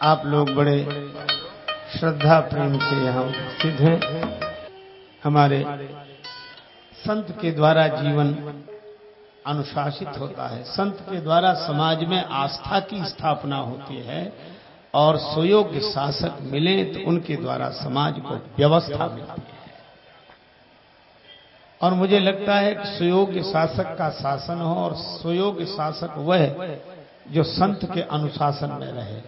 आप लोग बड़े श्रद्धा प्रेम से यहाँ उपस्थित हैं। हमारे संत के द्वारा जीवन अनुशासित होता है, संत के द्वारा समाज में आस्था की स्थापना होती है और सुयोग्य शासक मिले तो उनके द्वारा समाज को व्यवस्था मिलती है। और मुझे लगता है कि सुयोग्य शासक का शासन हो और सुयोग्य शासक वह जो संत के अनुशासन में रहे।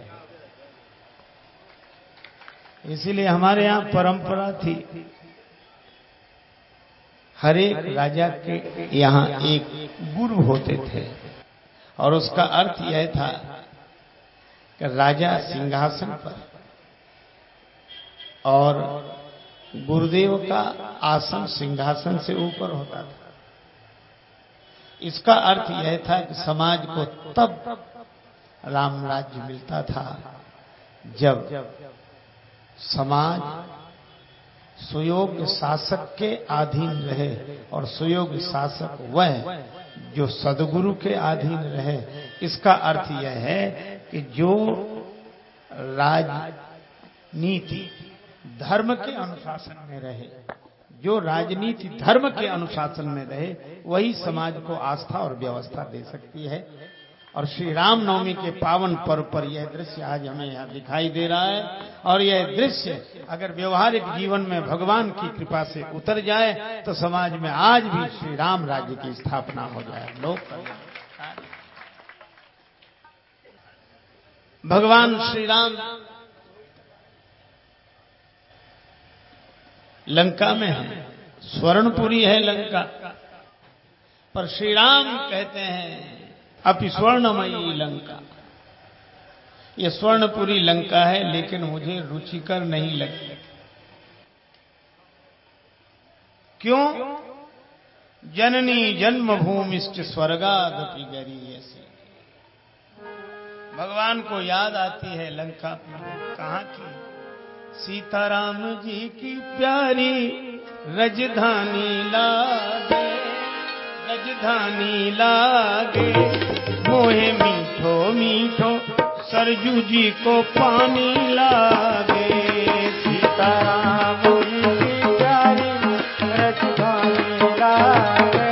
इसीलिए हमारे यहाँ परंपरा थी, हर एक राजा के यहाँ एक गुरु होते थे और उसका अर्थ यह था कि राजा सिंहासन पर और गुरुदेव का आसन सिंहासन से ऊपर होता था। इसका अर्थ यह था कि समाज को तब राम राज्य मिलता था जब समाज सुयोग्य शासक के अधीन रहे और सुयोग्य शासक वह जो सद्गुरु के अधीन रहे। इसका अर्थ यह है कि जो राजनीति धर्म के अनुशासन में रहे, जो राजनीति धर्म के अनुशासन में रहे, वही समाज को आस्था और व्यवस्था दे सकती है। और श्री राम नवमी के पावन पर्व पर यह दृश्य आज हमें यहाँ दिखाई दे रहा है। और यह दृश्य अगर व्यवहारिक जीवन में भगवान की कृपा से उतर जाए तो समाज में आज भी श्री राम राज्य की स्थापना हो जाए। लोग भगवान श्री राम लंका में है, स्वर्णपुरी है लंका, पर श्री राम कहते हैं अपि स्वर्णमयी लंका। ये स्वर्णपुरी लंका है लेकिन मुझे रुचिकर नहीं लगी। क्यों? जननी जन्मभूमिश्च स्वर्गादपि गरीयसी। भगवान को याद आती है लंका कहाँ की? सीताराम जी की प्यारी रजधानी लागे, रजधानी लागे, मोहे मीठो मीठो सरजू जी को पानी लागे। सीताराम जी की प्यारी रजधानी लागे,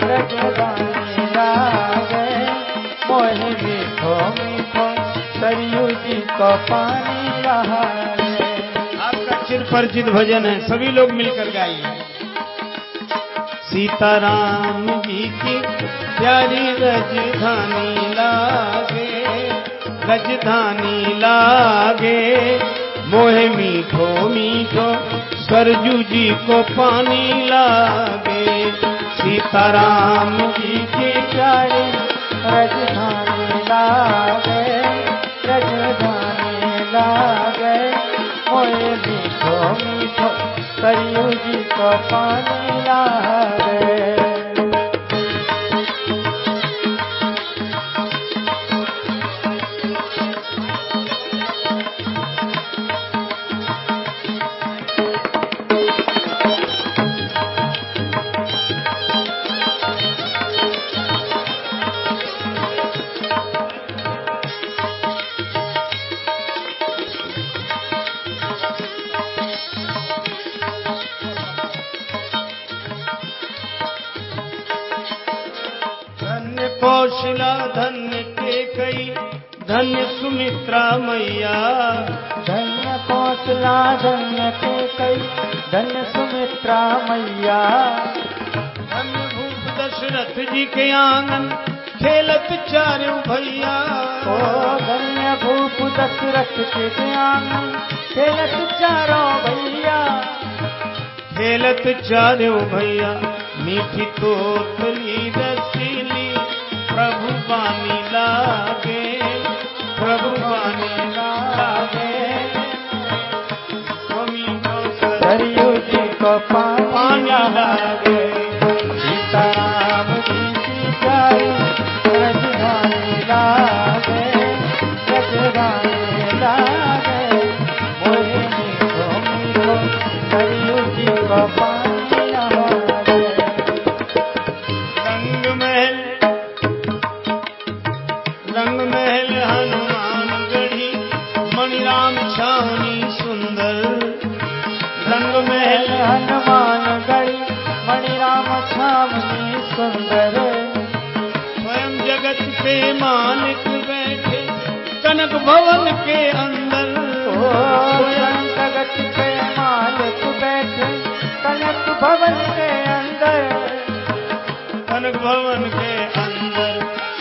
रजधानी लागे, मोहे मीठो मीठो सरजू जी को पानी लागे। आपका चिर परिचित भजन है, सभी लोग मिलकर गाइए। सीताराम जी की प्यारी रजधानी लागे, रजधानी लागे, मोहे मीठो मीठो सरजू जी को पानी लागे। सीताराम जी की प्यारी रजधानी लागे, रजधानी लागे, मोहे मीठो मीठो सरयू जी को पानी लागे। कौशला धन्य केकई धन्य सुमित्रा मैया, धन्य कौशला धन्य केकई धन्य सुमित्रा मैया। धन्य भूप दशरथ जी के आंगन खेलत चारों भैया, ओ धन्य भूप दशरथ जी के आंगन खेलत चारों भैया, खेलत चारों भैया। मीठी तोतली रसीली प्रभु पानी लागे, प्रभु पानी लागे, सरयू जी को पानी लागे। सीताराम जी की प्यारी रजधानी लागे, रजधानी लागे, मोहे मीठो मीठो सरयू जी को पानी लागे। रंग महल हनुमान गढ़ी मणिराम छावनी सुंदर, रंग महल हनुमान गढ़ी मणिराम छावनी सुंदर। स्वयं जगत के मालिक बैठे कनक भवन के अंदर। स्वयं जगत के मालिक बैठे कनक भवन के अंदर। कनक भवन के अंदर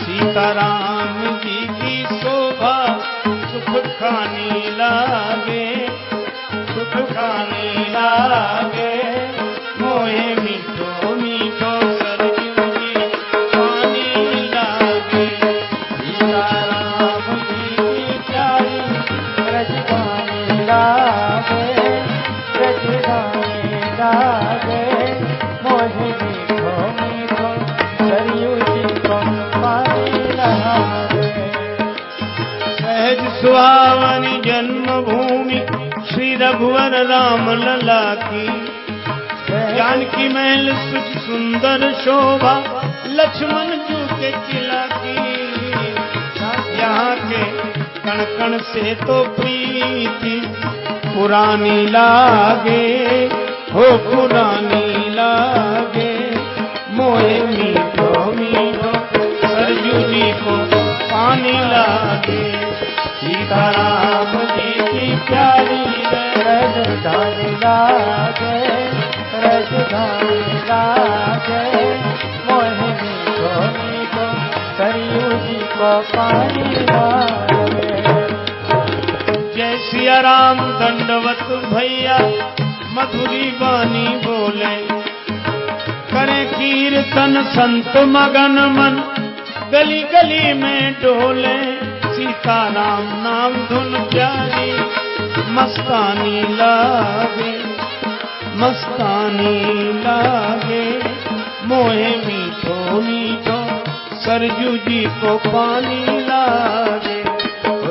सीताराम जी की शोभा सुख खानी लागे, सुख खानी लागे। मोहे मीठो मीठो सरयू जी पानी लागे। सीताराम जी की प्यारी रजधानी लागे, रजधानी लागे। मोहे मीठो मीठो सरयू जी को पानी लागे। सहज सुहावनी जन्मभूमि श्री रघुवर राम लला की। जानकी महल सुच सुंदर शोभा लक्ष्मण जू के किला की। यहाँ के कण कण से तो प्रीति पुरानी लागे, हो पुरानी लागे। मोहे मीठो मीठो सरयू जी को पानी लागे। सीताराम जी की प्यारी रजधानी लागे, रजधानी लागे। मोहे मीठो मीठो सरयू जी को पानी लागे। जय सिया राम दंडवत भैया मधुरी बानी बोले। करे कीर्तन संत मगन मन गली गली में डोले। सीताराम नाम धुन प्यारी मस्तानी लागे, मस्तानी लागे। मोहे मीठो मीठो सरयू जी को पानी लागे।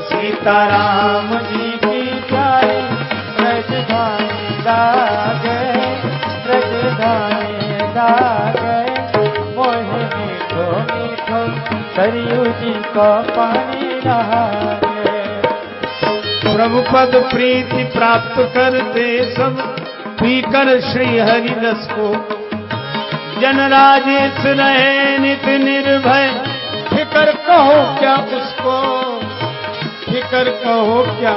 सीताराम जी की प्यारी रजधानी लागे, रजधानी लागे। मोहे मीठो मीठो सरयू जी को पानी लागे। प्रभु पद प्रीति प्राप्त करते सब पीकर श्री हरि रस को। जन राजेश रहे नित निर्भय, फिकर कहो क्या उसको, फिकर कहो क्या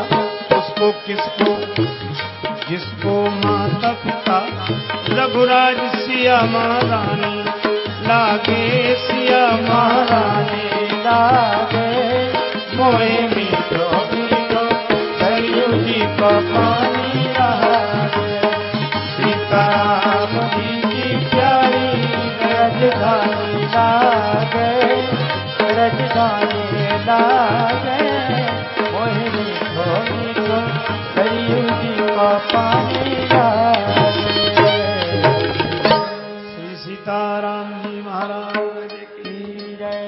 उसको किसको। जिसको माता पिता रघुराज सिया महारानी लागे, सिया महारानी लागे। मोहे मीठो मीठो सरयू जी को पानी लागे। सीताराम जी की प्यारी रजधानी लागे, रजधानी लागे। मोहे मीठो मीठो सरयू जी को पानी लागे। श्री सीताराम जी महाराज की जय।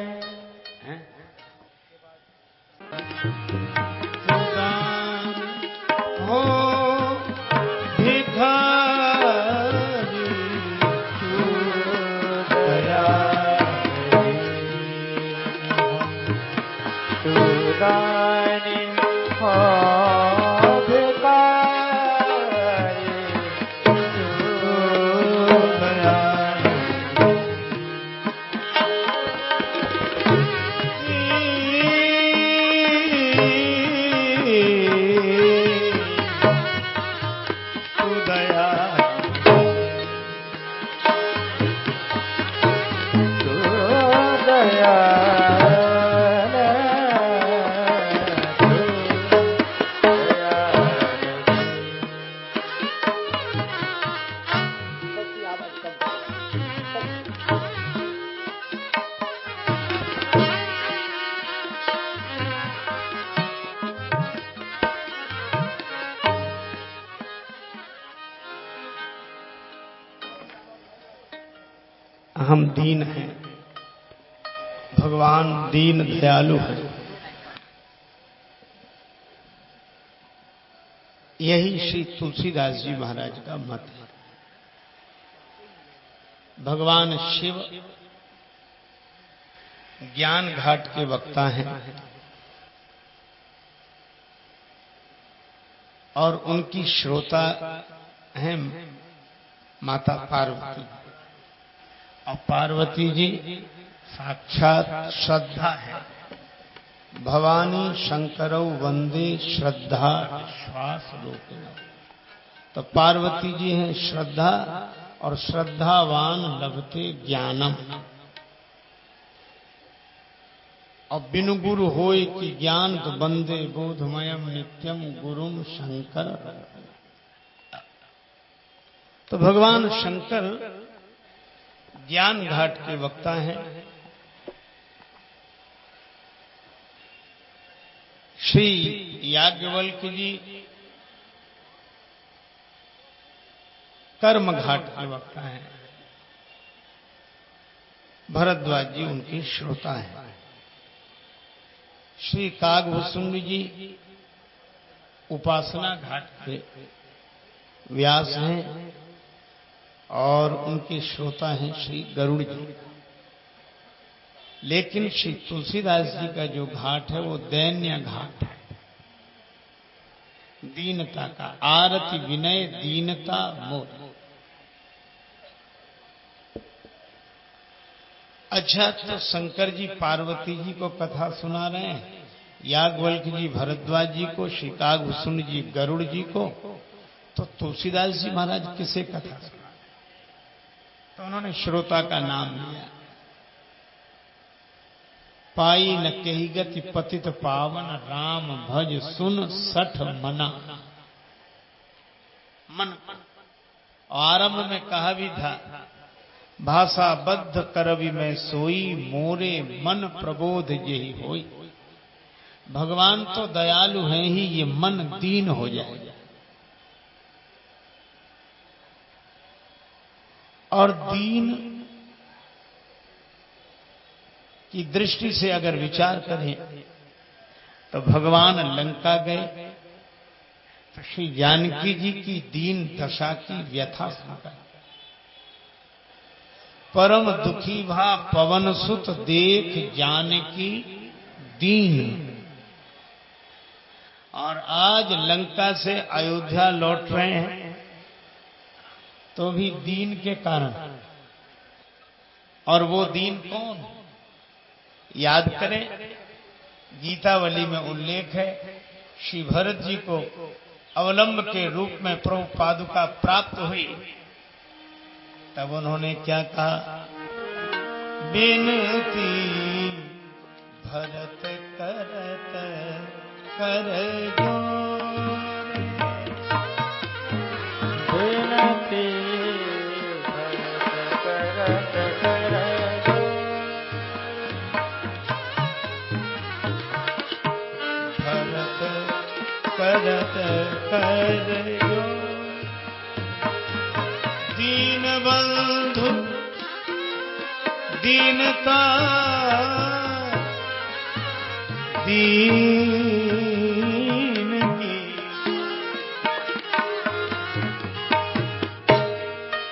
हो भिखारी तू दया तू दानी हो भिखारी तू दया। हम दीन हैं, भगवान दीन दयालु है। यही श्री तुलसीदास जी महाराज का मत है। भगवान शिव ज्ञान घाट के वक्ता हैं। और उनकी श्रोता हैं माता पार्वती। और पार्वती जी साक्षात श्रद्धा है। भवानी शंकरौ वंदे श्रद्धा श्वास रूपिणौ। तो पार्वती जी हैं श्रद्धा, और श्रद्धावान लभते ज्ञानम। और बिनु गुरु होय कि ज्ञान तो बंदे बोधमयम नित्यम गुरुम शंकर। तो भगवान शंकर ज्ञान घाट के वक्ता हैं। श्री याज्ञवल्क्य जी कर्म घाट के वक्ता हैं। भरद्वाज जी उनके श्रोता हैं। श्री कागभूषुंड जी उपासना घाट के व्यास हैं, और उनके श्रोता हैं श्री गरुड़ जी। लेकिन श्री तुलसीदास जी का जो घाट है वो दैन्य घाट है, दीनता का। आरति विनय दीनता मोद। अच्छा, तो शंकर जी पार्वती जी को कथा सुना रहे हैं, याज्ञवल्क्य जी भरद्वाज जी को, श्री कागभूषुंड जी गरुड़ जी को। तो तुलसीदास जी महाराज किसे कथा सुना? तो उन्होंने श्रोता का नाम लिया। पाई न कही गति पतित पावन, राम भज सुन सठ मना। मन आरंभ में कहा भी था, भाषा बद्ध करवि में सोई, मोरे मन प्रबोध यही होई। भगवान तो दयालु हैं ही, ये मन दीन हो जाए। और दीन की दृष्टि से अगर विचार करें तो भगवान लंका गए तो श्री जानकी जी की दीन दशा की व्यथा सुनकर परम दुखी भा पवन सुत, देख जानकी दीन। और आज लंका से अयोध्या लौट रहे हैं तो भी दीन के कारण। और वो दीन कौन? याद करें, गीतावली में उल्लेख है, श्री भरत जी को अवलंब के रूप में प्रभु पादुका प्राप्त हुई। तब उन्होंने क्या कहा? बिनती भरत करत कर जोर, बिनती भरत करत कर जोर, भरत करत कर जोर। दीन बंधु दीनता दीन की,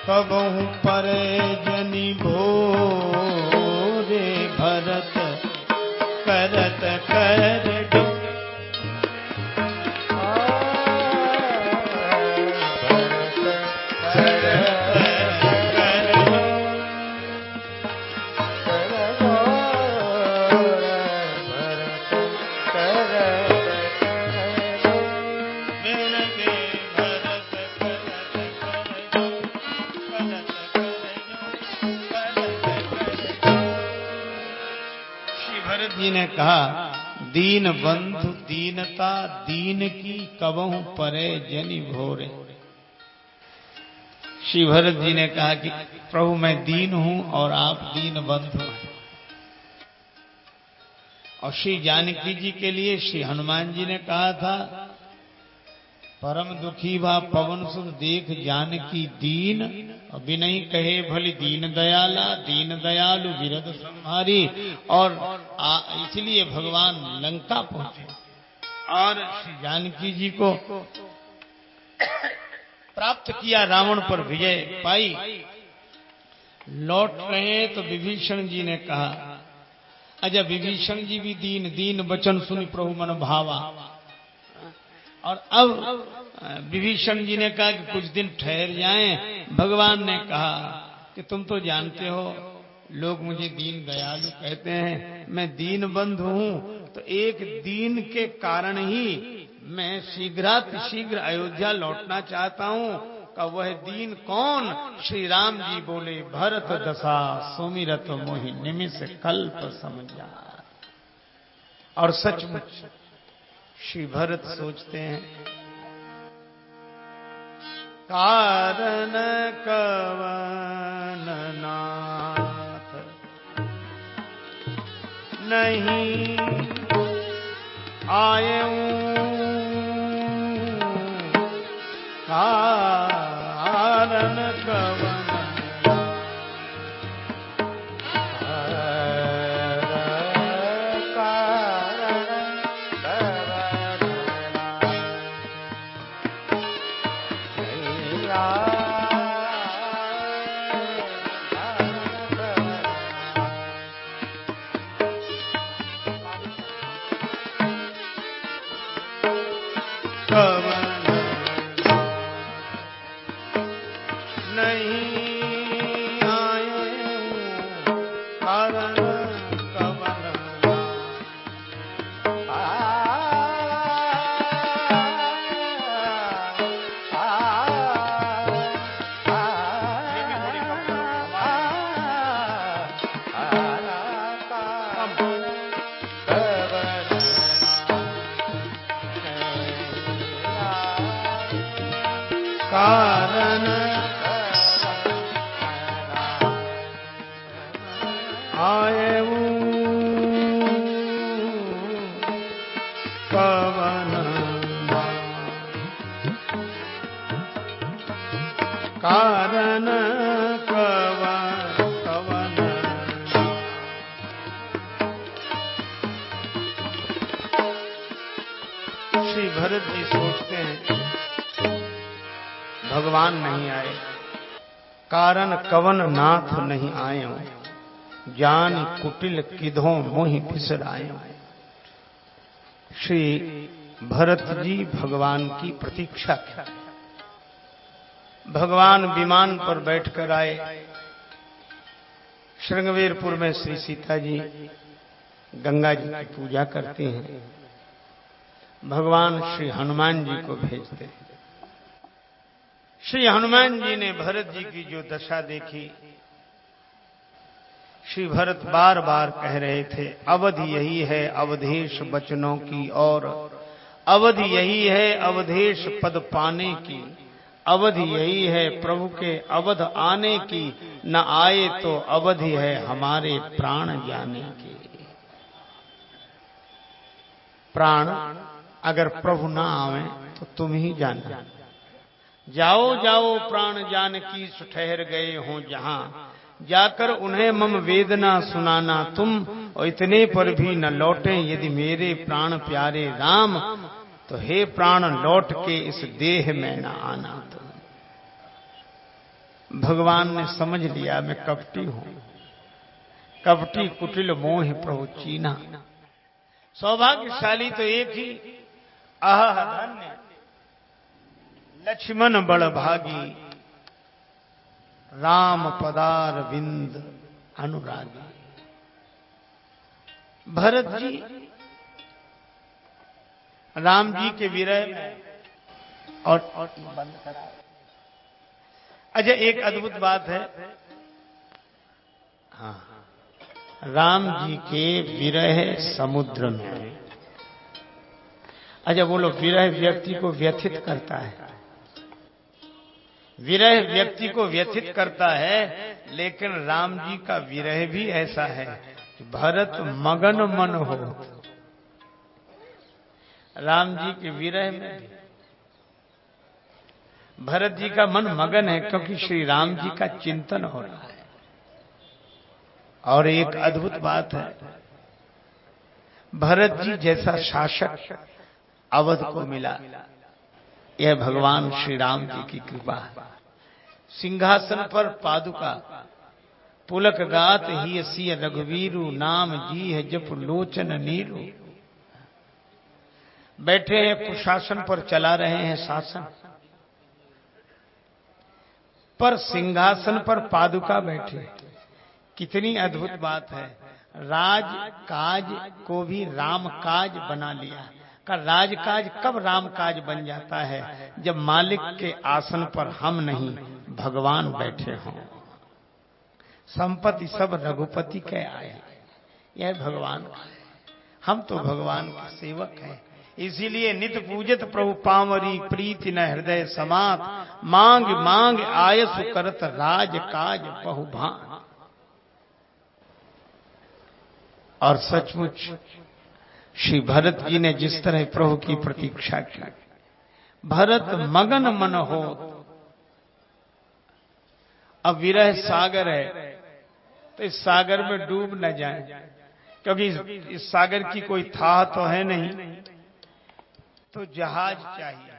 कबहु परे जनि भोरे, भरत करत कर जो। जी ने कहा, दीन बंधु दीनता दीन की, कबहु परे जनि भोरे। श्री भरत जी ने कहा कि प्रभु मैं दीन हूं और आप दीन बंधु हैं। और श्री जानकी जी के लिए श्री हनुमान जी ने कहा था, परम दुखी भा पवन सुत, देख जानकी दीन, अभी नहीं कहे भली दीन दयाला, दीन दयालु विरद संहारी। और इसलिए भगवान लंका पहुंचे और श्री जानकी जी को प्राप्त किया, रावण पर विजय पाई। लौट रहे तो विभीषण जी ने कहा, अजय विभीषण जी भी दीन, दीन वचन सुनि प्रभु मन भावा। और अब विभीषण जी ने कहा कि कुछ दिन ठहर जाएं। भगवान ने कहा कि तुम तो जानते हो लोग मुझे दीन दयालु कहते हैं, मैं दीन बंधु हूं, तो एक दीन के कारण ही मैं शीघ्र अयोध्या लौटना चाहता हूं। का वह दीन कौन? श्री राम जी बोले, भरत दशा सुमिरत मोहि निमिष कल्प समझा। और सचमुच श्री भरत सोचते हैं, कारण कवन नाथ नहीं आयऊं, कारण कवन श्री भरत जी सोचते हैं भगवान नहीं आए, कारण कवन नाथ नहीं आए, जान कुटिल किधों मोहि बिसर आए। श्री भरत जी भगवान की प्रतीक्षा की। भगवान विमान पर बैठकर आए। श्रृंगवेरपुर में श्री सीता जी गंगा जी की पूजा करती हैं। भगवान श्री हनुमान जी को भेजते हैं। श्री हनुमान जी ने भरत जी की जो दशा देखी, श्री भरत बार बार कह रहे थे, अवध यही है अवधेश बचनों की, और अवध यही है अवधेश पद पाने की, अवध यही है प्रभु के अवध आने की, न आए तो अवधि है हमारे प्राण जाने की। प्राण अगर प्रभु ना आवे तो तुम ही जानना। जाओ जाओ प्राण जान की ठहर गए हो जहां, जाकर उन्हें मम वेदना सुनाना तुम, और इतने पर भी न लौटे यदि मेरे प्राण प्यारे राम, तो हे प्राण लौट के इस देह में न आना तुम। भगवान ने समझ लिया मैं कपटी हूं, कपटी कुटिल मोह प्रभु चीना। सौभाग्यशाली तो एक ही, आह धन्य लक्ष्मण बड़ भागी, राम पदार विंद अनुरागी। भरत जी राम जी के विरह में और बंद करा। अच्छा, एक अद्भुत बात है, हाँ, राम जी के विरह समुद्र में। अच्छा बोलो, विरह व्यक्ति को व्यथित करता है, विरह व्यक्ति को व्यथित करता है, लेकिन राम जी का विरह भी ऐसा है कि भरत मगन मन हो। राम जी के विरह में भरत जी का मन मगन है, क्योंकि श्री राम जी का चिंतन हो रहा है। और एक अद्भुत बात है, भरत जी जैसा शासक अवध को मिला, यह भगवान श्री राम जी की कृपा है। सिंहासन पर पादुका पुलक गात ही सिय रघुवीरु, नाम जी है जप लोचन नीरू। बैठे हैं प्रशासन पर, चला रहे हैं शासन, पर सिंहासन पर पादुका बैठे। कितनी अद्भुत बात है। राज काज को भी राम काज बना लिया। का राजकाज कब राम काज बन जाता है? जब मालिक के आसन पर हम नहीं, भगवान बैठे हों। संपत्ति सब रघुपति के आए, यह भगवान का है। हम तो भगवान के सेवक हैं। इसीलिए नित पूजित प्रभु पावरी, प्रीति न हृदय समात, मांग मांग आयस करत राज काज बहुभान। और सचमुच श्री भरत जी ने जिस तरह प्रभु की प्रतीक्षा की, भरत मगन मन हो। अब विरह सागर है, तो इस सागर में डूब न जाए, क्योंकि इस सागर की कोई था तो है नहीं, तो जहाज चाहिए।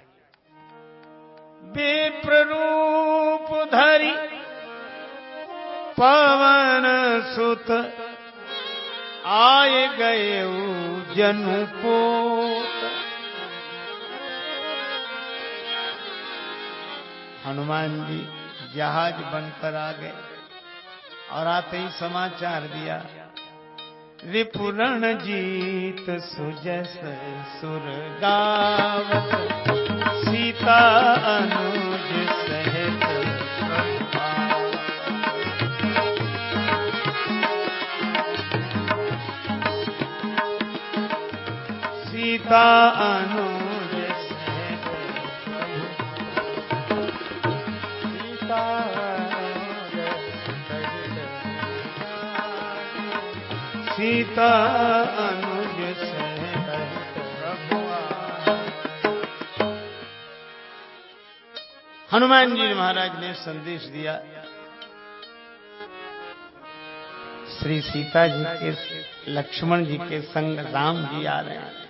विप्र रूप धरि पवन सुत, आए गए जनुपोत। हनुमान जी जहाज बनकर आ गए और आते ही समाचार दिया, रिपुरण जीत सुजस सुर गावत, सीता अनुज सहित सीता अनुज सहित, सीता सीता अनुज सहित हनुमान जी महाराज ने संदेश दिया, श्री सीता जी के लक्ष्मण जी के संग राम जी आ रहे हैं।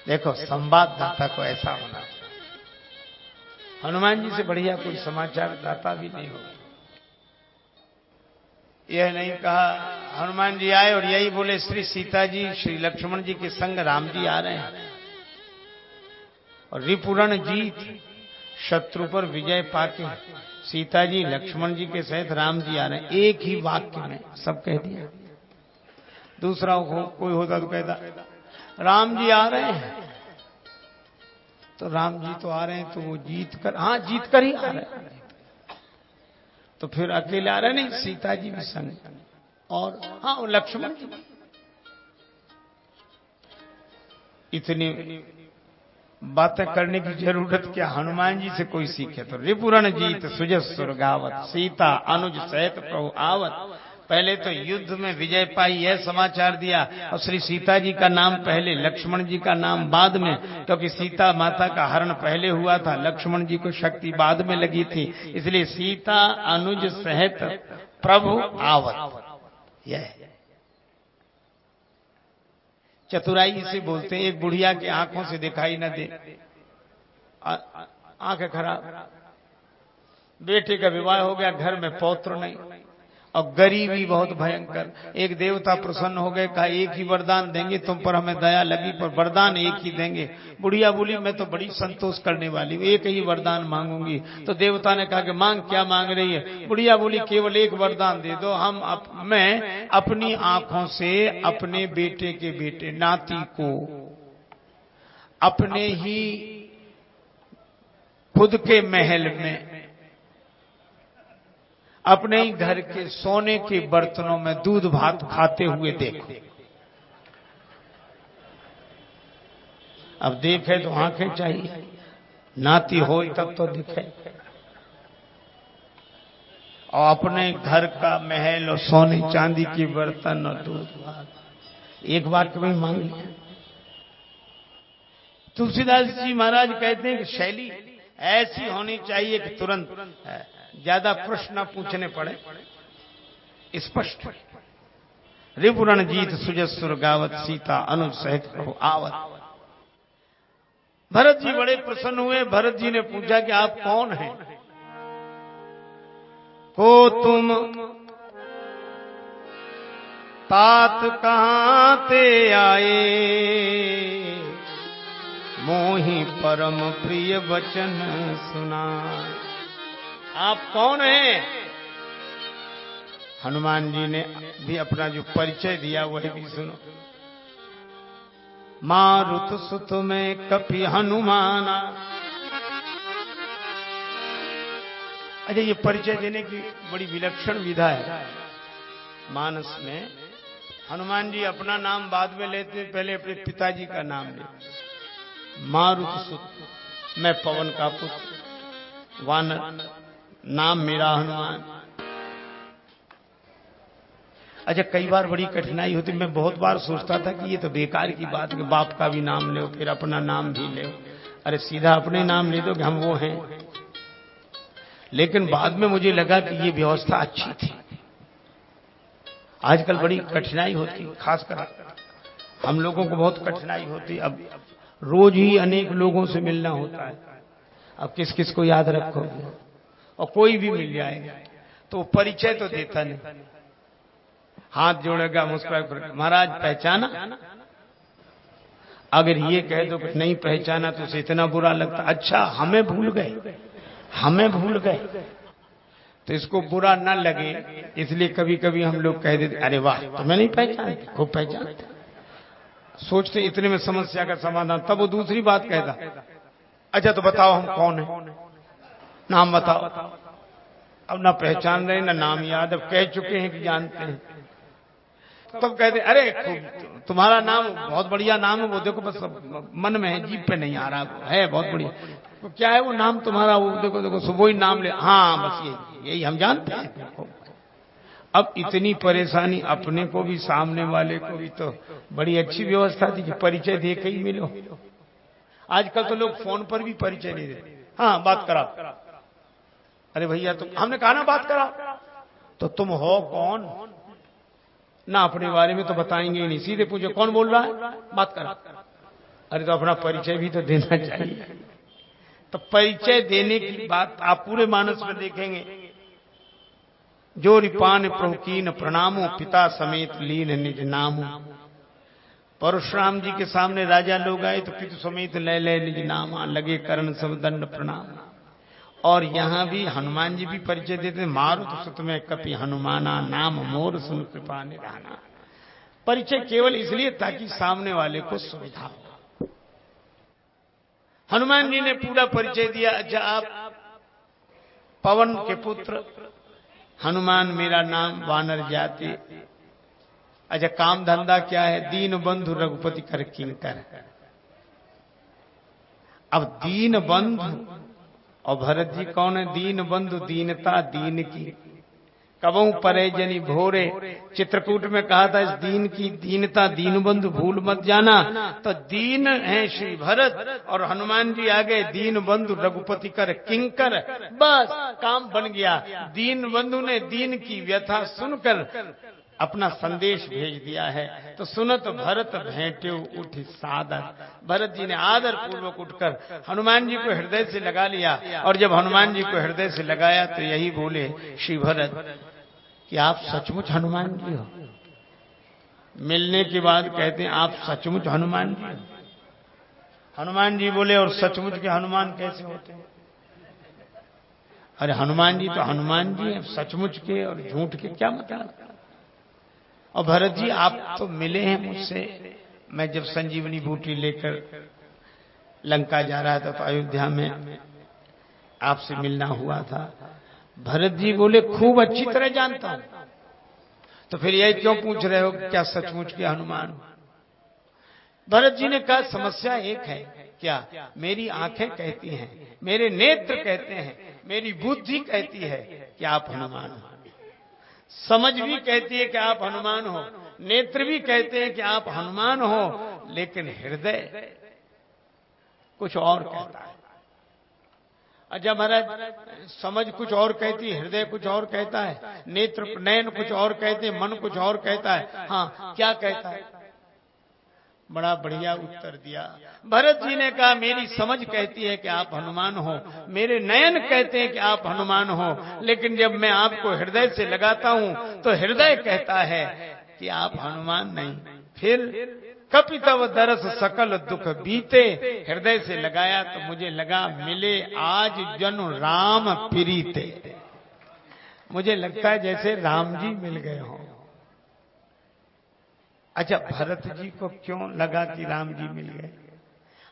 देखो, संवाददाता को ऐसा होना, हनुमान जी से बढ़िया कोई समाचार दाता भी नहीं होगा। यह नहीं कहा हनुमान जी आए और यही बोले श्री सीता जी श्री लक्ष्मण जी के संग राम जी आ रहे हैं, और रिपुरण जीत, शत्रु पर विजय पाके सीता जी लक्ष्मण जी के सहित राम जी आ रहे हैं। एक ही वाक्य में सब कह दिया। दूसरा कोई होता तो कहता राम जी आ रहे हैं, तो राम जी तो आ रहे हैं, तो वो जीत कर, हाँ जीत कर ही आ रहे हैं, तो फिर अकेले आ रहे नहीं, सीता जी भी संग, और हाँ लक्ष्मण जी। इतनी बातें करने की जरूरत क्या? हनुमान जी से कोई सीखे तो रिपुरण जीत सुजस सुर गावत, सीता अनुज सहित प्रभु आवत। पहले तो युद्ध में विजय पाई यह समाचार दिया, और श्री सीता जी का नाम पहले, लक्ष्मण जी का नाम बाद में, क्योंकि सीता माता का हरण पहले हुआ था, लक्ष्मण जी को शक्ति बाद में लगी थी, इसलिए सीता अनुज सहित प्रभु आवत। यह चतुराई से बोलते हैं। एक बुढ़िया की आंखों से दिखाई न दे, आंखें खराब, बेटे का विवाह हो गया, घर में पौत्र नहीं, और गरीबी बहुत भयंकर। एक देवता प्रसन्न हो गए, कहा एक ही वरदान देंगे, तुम पर हमें दया लगी, पर वरदान एक ही देंगे। बुढ़िया बोली मैं तो बड़ी संतोष करने वाली हूँ, एक ही वरदान मांगूंगी। तो देवता ने कहा कि मांग, क्या मांग रही है? बुढ़िया बोली केवल एक वरदान दे दो, मैं अपनी आंखों से अपने बेटे के बेटे नाती को अपने ही खुद के महल में, अपने ही घर के सोने के बर्तनों में दूध भात खाते हुए देखो। अब देखे तो आंखें चाहिए, नाती हो तब तो दिखे, और अपने घर का महल और सोने चांदी के बर्तन और दूध भात, एक वाक्य में मांग लिया। तुलसीदास जी महाराज कहते हैं कि शैली ऐसी होनी चाहिए कि तुरंत ज्यादा प्रश्न न पूछने पड़े, स्पष्ट। रिपुरण जीत सुजस सुर गावत, सीता अनुज सहित प्रभु आवत। भरत जी बड़े प्रसन्न हुए। भरत जी ने पूछा कि आप कौन हैं? को तुम तात कहां ते आए, मोहि परम प्रिय वचन सुना। आप कौन हैं? हनुमान जी ने भी अपना जो परिचय दिया वह भी सुनो। मारुत सुत में कपि हनुमाना। अच्छा, ये परिचय देने की बड़ी विलक्षण विधा है मानस में। हनुमान जी अपना नाम बाद में लेते, पहले अपने पिताजी का नाम लेते। मारुत सुत, मैं पवन का पुत्र, वानर, नाम मेरा हनुमान। अच्छा, कई बार बड़ी कठिनाई होती। मैं बहुत बार सोचता था कि ये तो बेकार की बात है, बाप का भी नाम लो फिर अपना नाम भी लो। अरे सीधा अपने नाम ले दो कि हम वो हैं। लेकिन बाद में मुझे लगा कि ये व्यवस्था अच्छी थी। आजकल बड़ी कठिनाई होती, खासकर हम लोगों को बहुत कठिनाई होती। अब रोज ही अनेक लोगों से मिलना होता है। अब किस किस को याद रखोगे? और कोई भी मिल जाएगा तो परिचय तो देता नहीं। हाथ जोड़ेगा, मुस्कुरा, महाराज पहचाना? अगर ये कह दो कि नहीं पहचाना तो उसे इतना बुरा लगता, अच्छा हमें भूल गए, हमें भूल गए। तो इसको बुरा न लगे इसलिए कभी कभी हम लोग कह देते, अरे वाह तुम्हें नहीं पहचानते, खूब पहचानते। सोचते इतने में समस्या का समाधान। तब वो दूसरी बात कहता, अच्छा तो बताओ हम कौन है, नाम बताओ। अब ना पहचान रहे ना नाम याद, अब कह चुके हैं कि जानते हैं। तब कहते, अरे खूब तुम्हारा नाम बहुत बढ़िया नाम है, वो देखो बस मन में है, जीभ पे नहीं आ रहा है, बहुत बढ़िया। तो क्या है वो नाम तुम्हारा? वो देखो देखो सुबह ही नाम ले। हाँ बस यही हम जानते हैं। अब इतनी परेशानी अपने को भी सामने वाले को भी। तो बड़ी अच्छी व्यवस्था थी कि परिचय दे के ही मिलो। आजकल तो लोग फोन पर भी परिचय नहीं देते। हाँ बात करा। अरे भैया तुम, हमने कहा ना बात करा, तो तुम हो कौन? ना अपने बारे में तो बताएंगे ही नहीं, सीधे पूछो कौन बोल रहा है, बात करा। अरे तो अपना परिचय भी तो देना चाहिए। तो परिचय देने की बात आप पूरे मानस में देखेंगे। जो रिपान प्रभु कीन प्रणामो, पिता समेत लीन निज नामो। परशुराम जी के सामने राजा लोग आए तो पितु समेत ले ले निज नामा, लगे करण सब दंड प्रणाम। और यहाँ भी हनुमान जी भी परिचय देते हैं। मारुत सुत में कपि हनुमाना, नाम मोर सुन कृपा निधाना। परिचय केवल इसलिए ताकि सामने वाले को सुविधा हो। हनुमान जी ने पूरा परिचय दिया। अच्छा, आप पवन के पुत्र हनुमान मेरा नाम, वानर जाति। अच्छा, काम धंधा क्या है? दीन बंधु रघुपति कर किंकर। अब दीन बंधु और भरत जी कौन है? दीन बंधु, दीनता दीन की कबहू परे जनी भोरे। चित्रकूट में कहा था इस दीन की दीनता दीन बंधु भूल मत जाना। तो दीन है श्री भरत और हनुमान जी आ गए दीन बंधु रघुपति कर किंकर। बस काम बन गया। दीन बंधु ने दीन की व्यथा सुनकर अपना संदेश भेज दिया है। तो सुनत भरत भेंटे उठी सादर। भरत जी ने आदर पूर्वक उठकर हनुमान जी को हृदय से लगा लिया। और जब हनुमान जी को हृदय से लगाया तो यही बोले श्री भरत कि आप सचमुच हनुमान जी हो। मिलने के बाद कहते हैं आप सचमुच हनुमान जी हो। हनुमान जी बोले और सचमुच के हनुमान कैसे होते हैं? अरे हनुमान जी तो हनुमान जी हैं, सचमुच के और झूठ के क्या मतलब? और भरत जी आप तो मिले हैं मुझसे। मैं जब संजीवनी बूटी लेकर लंका जा रहा था तो अयोध्या में आपसे मिलना हुआ था। भरत जी बोले खूब अच्छी तरह जानता हूं। तो फिर यही क्यों पूछ रहे हो क्या सचमुच के हनुमान? भरत जी ने कहा समस्या एक है। क्या? मेरी आंखें कहती हैं, मेरे नेत्र कहते हैं, मेरी बुद्धि कहती है कि आप हनुमान हो। समझ भी कहती है कि आप हनुमान हो, नेत्र भी कहते हैं कि आप हनुमान हो, लेकिन हृदय कुछ और कहता है। अच्छा महाराज, समझ कुछ और कहती है, हृदय कुछ और कहता है, नेत्र नयन कुछ और कहते हैं, मन कुछ और कहता है। हाँ, क्या कहता है? बड़ा बढ़िया उत्तर दिया। भरत जी ने कहा मेरी समझ कहती है कि आप हनुमान हो, मेरे नयन कहते हैं कि आप हनुमान हो, लेकिन जब मैं आपको हृदय से लगाता हूं तो हृदय कहता है कि आप हनुमान नहीं। फिर कपि तव दरस सकल दुख बीते। हृदय से लगाया तो मुझे लगा मिले आज जनु राम प्रीते। मुझे लगता है जैसे राम जी मिल गए हों। अच्छा, भरत जी को क्यों लगा कि राम जी मिल गए?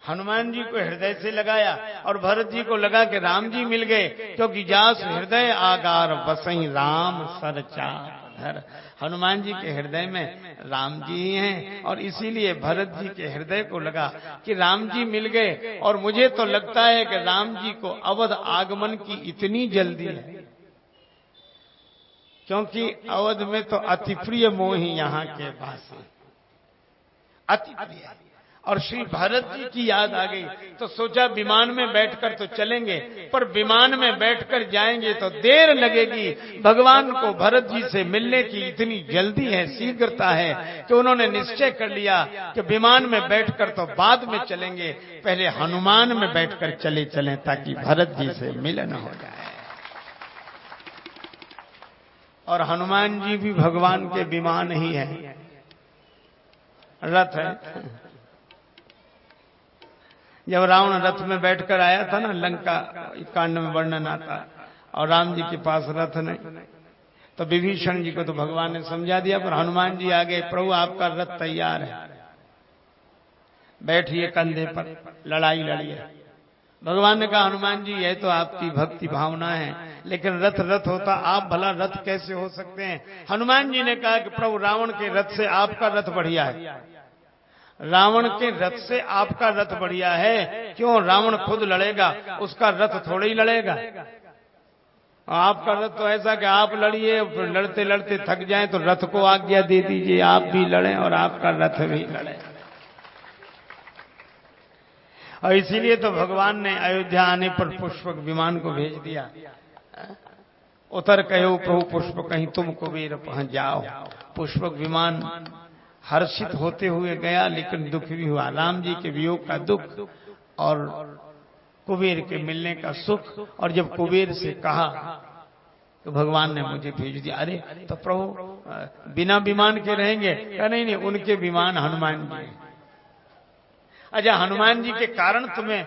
हनुमान जी को हृदय से लगाया और भरत जी को लगा कि राम जी मिल गए, क्योंकि जास हृदय आगार बसई राम सरचार। हनुमान जी के हृदय में राम जी ही हैं और इसीलिए भरत जी के हृदय को लगा कि राम जी मिल गए। और मुझे तो लगता है कि राम जी को अवध आगमन की इतनी जल्दी है, क्योंकि अवध में तो अति प्रिय मोही यहाँ के पास है, अति प्रिय। और श्री भरत जी की याद आ गई तो सोचा विमान में बैठकर तो चलेंगे, पर विमान में बैठकर जाएंगे तो देर लगेगी। भगवान को भरत जी से मिलने की इतनी जल्दी है, शीघ्रता है कि उन्होंने निश्चय कर लिया कि विमान में बैठकर तो बाद में चलेंगे, पहले हनुमान में बैठकर चलें ताकि भरत जी से मिलन हो जाए। और हनुमान जी भी भगवान के विमान ही है, रथ है। जब रावण रथ में बैठकर आया था ना, लंका कांड में वर्णन आता, और राम जी के पास रथ नहीं, तो विभीषण जी को तो भगवान ने समझा दिया, पर हनुमान जी आ गए, प्रभु आपका रथ तैयार है, बैठिए कंधे पर, लड़ाई लड़िए। भगवान ने कहा हनुमान जी यह तो आपकी भक्ति भावना है, लेकिन रथ रथ होता, आप भला रथ कैसे हो सकते हैं? हनुमान जी ने कहा कि प्रभु रावण के रथ से आपका रथ बढ़िया है। रावण के रथ से आपका रथ बढ़िया है। क्यों? रावण खुद लड़ेगा, उसका रथ थोड़े ही लड़ेगा। आपका रथ तो ऐसा कि आप लड़िए, लड़ते लड़ते थक जाएं तो रथ को आज्ञा दे दीजिए आप भी लड़ें और आपका रथ भी लड़े। और इसीलिए तो भगवान ने अयोध्या आने पर पुष्पक विमान को भेज दिया। उतर कहो प्रभु पुष्प कहीं तुम कुबेर पहुंच जाओ। पुष्पक विमान हर्षित होते हुए गया, लेकिन दुख भी हुआ। राम जी के वियोग का दुख और कुबेर के मिलने का सुख। और जब कुबेर से कहा तो भगवान ने मुझे भेज दिया। अरे तो प्रभु बिना विमान के रहेंगे? कहा नहीं, उनके विमान हनुमान जी। अच्छा, हनुमान जी के कारण तुम्हें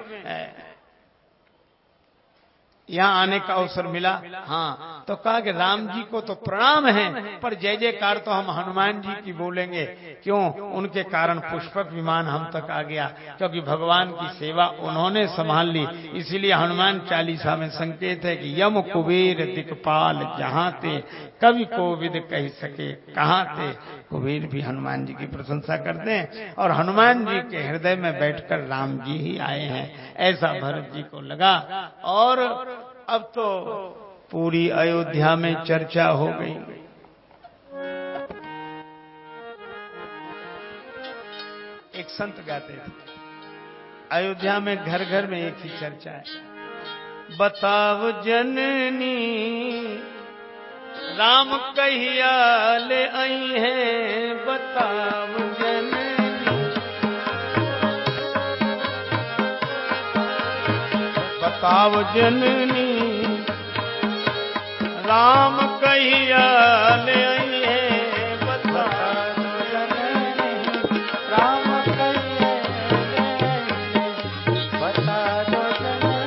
यहाँ आने का अवसर मिला? हाँ। तो कहा कि राम जी को तो प्रणाम है, पर जय जयकार तो हम हनुमान जी की बोलेंगे। क्यों? उनके कारण पुष्पक विमान हम तक आ गया, क्योंकि भगवान की सेवा उन्होंने संभाल ली। इसीलिए हनुमान चालीसा में संकेत है कि यम कुबेर दिक्पाल जहाँ ते, कवि कोविद कह सके कहाँ ते। कुबेर भी हनुमान जी की प्रशंसा करते हैं, और हनुमान जी के हृदय में बैठकर राम जी ही आए हैं, ऐसा भरत जी को लगा। और अब तो पूरी अयोध्या में चर्चा हो गई। एक संत गाते थे, अयोध्या में घर घर में एक ही चर्चा है, बताव जननी राम कहिया ले आई है, बताव जननी। बताव जननी राम कहिया ले आई है, बताव जननी राम कहिया बता दो जननी।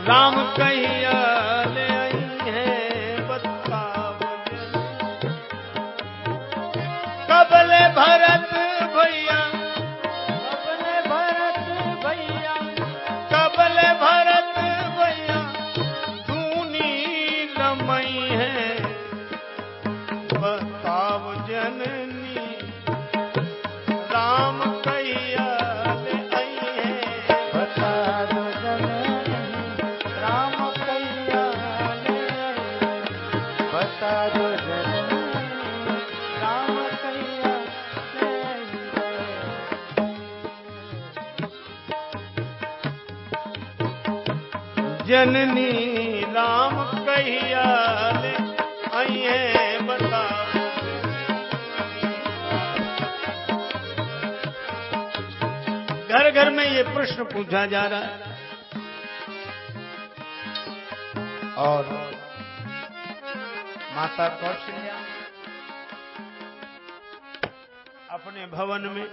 राम कहिया ले आई है, बताव जननी। कबले भरत भैया, अपने भरत भैया, कबले भरत भैया धूनी रमई है, बताव जननी राम कहिया ले आई है। बता दो जननी राम कहिया ले आई। बता दो जननी राम कहिया ले आई। जननी राम कहिया ले आई है, बता। घर घर में ये प्रश्न पूछा जा रहा है, और माता कौशल्या अपने भवन में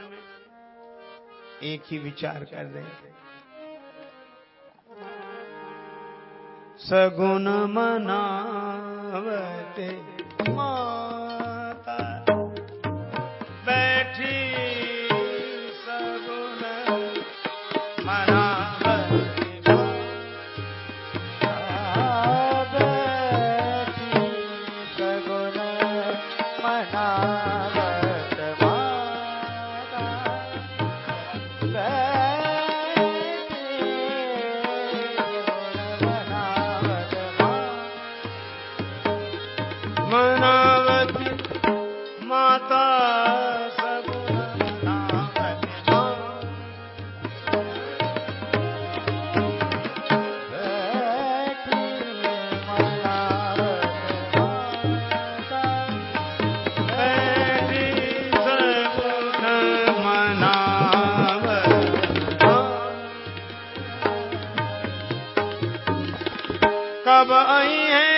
एक ही विचार कर रहे थे। सगुन मनावते माता बैठी, सगुन मनावते बैठी, सगुन मनावत माता मनावती माता सगुन मनावती बैठी, सगुन मनावती। कब आई है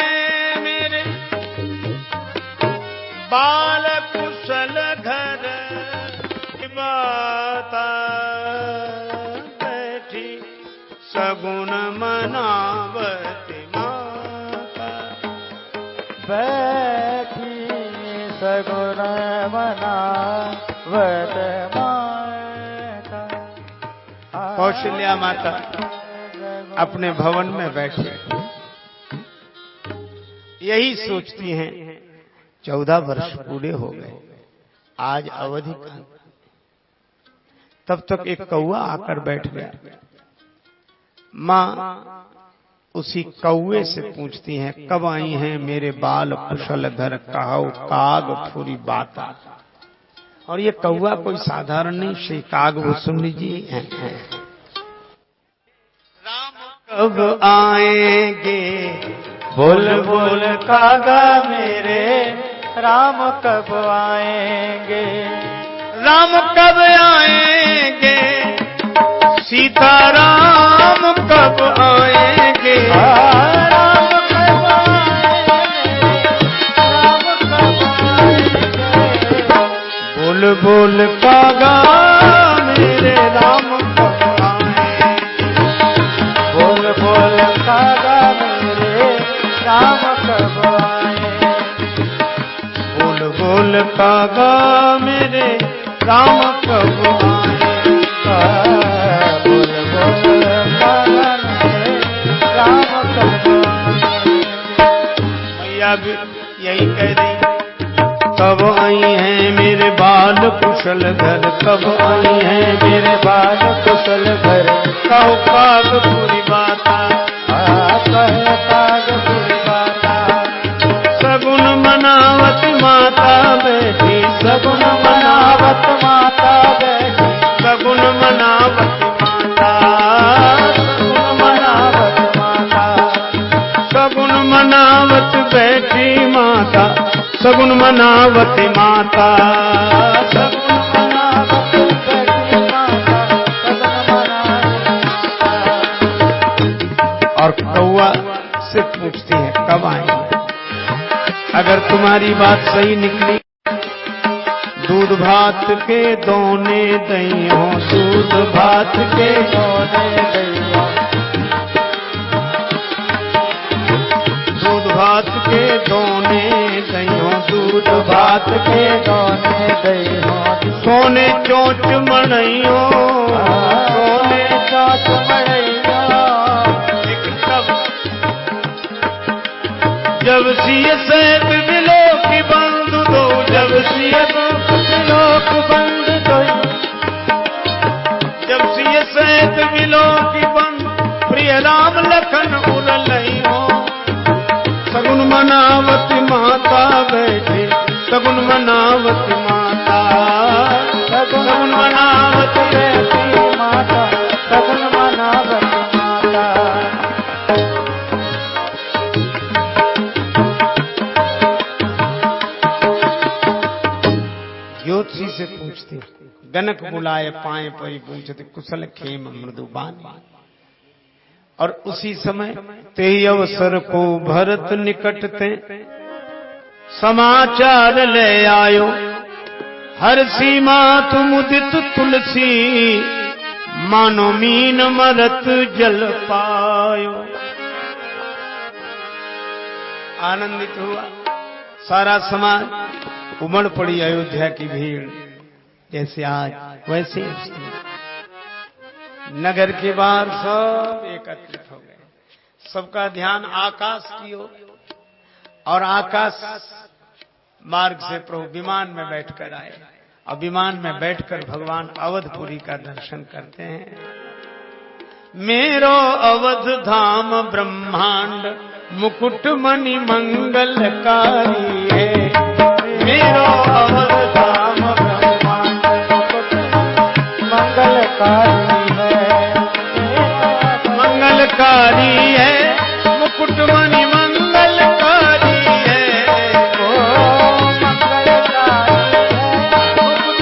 मेरे बाल कुशल घर माता बैठी, सगुन मनावती माता बैठी, सगुन मनावत माता। कौशल्या माता अपने भवन में बैठी यही सोचती हैं, 14 वर्ष पूरे हो गए, आज अवधि का। तब तक एक कौआ आकर बैठ गया। माँ उसी कौए से पूछती हैं, कब आई हैं मेरे बाल कुशल घर, कहो काग फूरी बाता। और ये कौआ कोई साधारण नहीं, श्री काग भुसुंडी जी हैं। राम कब आएंगे, बोल बोल कागा मेरे, राम कब आएंगे, राम कब आएंगे, सीताराम कब आएंगे, राम कब आएंगे, राम कब आएंगे। बोल बोल कागा मेरे राम कब आएंगे, बोल बोल कागा मेरे, राम कब आएंगे। बोल बोल कागा मेरे राम कब आएंगे, बोल बोल कागा मेरे, राम कब आएंगे। मैया भी यही कह रही, कब आई हैं मेरे बाल कुशल घर, कब आई हैं मेरे बाल कुशल घर, कहो काग पूरी बाता, कहे काग पूरी बाता। सगुन मनावत माता बैठी, सगुन मनावत माता बैठी, सगुन मनावत माता, सगुन मनावत माता। सगुन मनावत बैठी माता, सगुन मनावत माता, सगुन मनावत बैठी माता, सगुन मनावत माता। और कौआ से पूछती है कब आएंगे। अगर तुम्हारी बात सही निकली, दूध भात के दोने दइयो, दूध भात के दोने दैया, दूध भात के दोने दइयो, दूध भात के दोने दैया। सोने चोच मणइयो, सोने चोच मड़ैया, जब सिय सैत मिलो कि बंधु दो, जब सिय लोक बंद दोई, जब सिय सैत मिलो कि बंधु, प्रिय राम लखन उर लइयो। सगुन मनावती माता बैठी, सगुन मनावती माता, सगुन मनावत बैठी माता, सगुन मनावत माता। ज्योतिषी से पूछते, गनक बुलाए पाए परी पूछते, कुशल खेम मृदुबान। और उसी समय ते अवसर को भरत निकटते, समाचार ले आयो, हर सीमा तुम उदित तुलसी, मानो मीन मरत जल पायो। आनंदित हुआ सारा समाज, उमड़ पड़ी अयोध्या की भीड़। जैसे आज वैसे नगर के बाहर सब एकत्रित हो गए, सबका ध्यान आकाश की ओर, और आकाश मार्ग से प्रभु विमान में बैठकर आए, और विमान में बैठकर भगवान अवधपुरी का दर्शन करते हैं। मेरो अवध धाम ब्रह्मांड, मुकुट मणि मंगलकारी है। मेरो अवध धाम ब्रह्मांड, मुकुट मंगलकारी है, मंगलकारी है, मुकुट मणि मंगलकारी है। ओ मंगलकारी है, मुकुट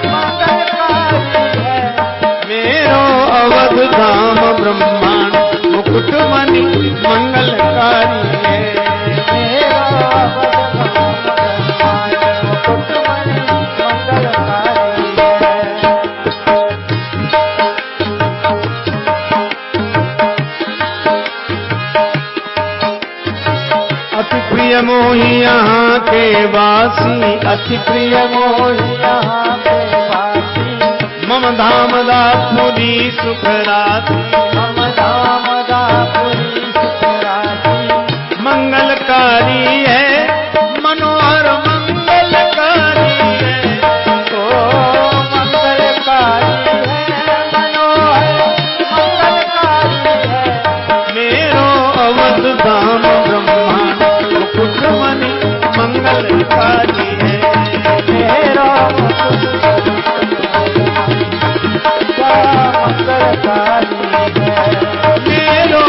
मंगलकारी है। मेरो अवध धाम ब्रह्मांड, मुकुट मणि मंगलकारी है। मेरा अवध धाम ब्रह्मांड, मुकुट मणि मंगलकारी है। अति प्रिय मोहि यहाँ के वासी, अति प्रिय मोहि यहाँ के वासी, मम धाम दापुरी सुख राति। मम धाम दापुरी सुख राति। मंगलकारी है, मनोहर मंगलकारी है। ओ मंगलकारी है, मनोहर मंगलकारी है। मेरो अवध धाम ब्रह्मांड, मुकुट मणि मंगलकारी है। मेरा मुकुट मंगलकारी है। मेरो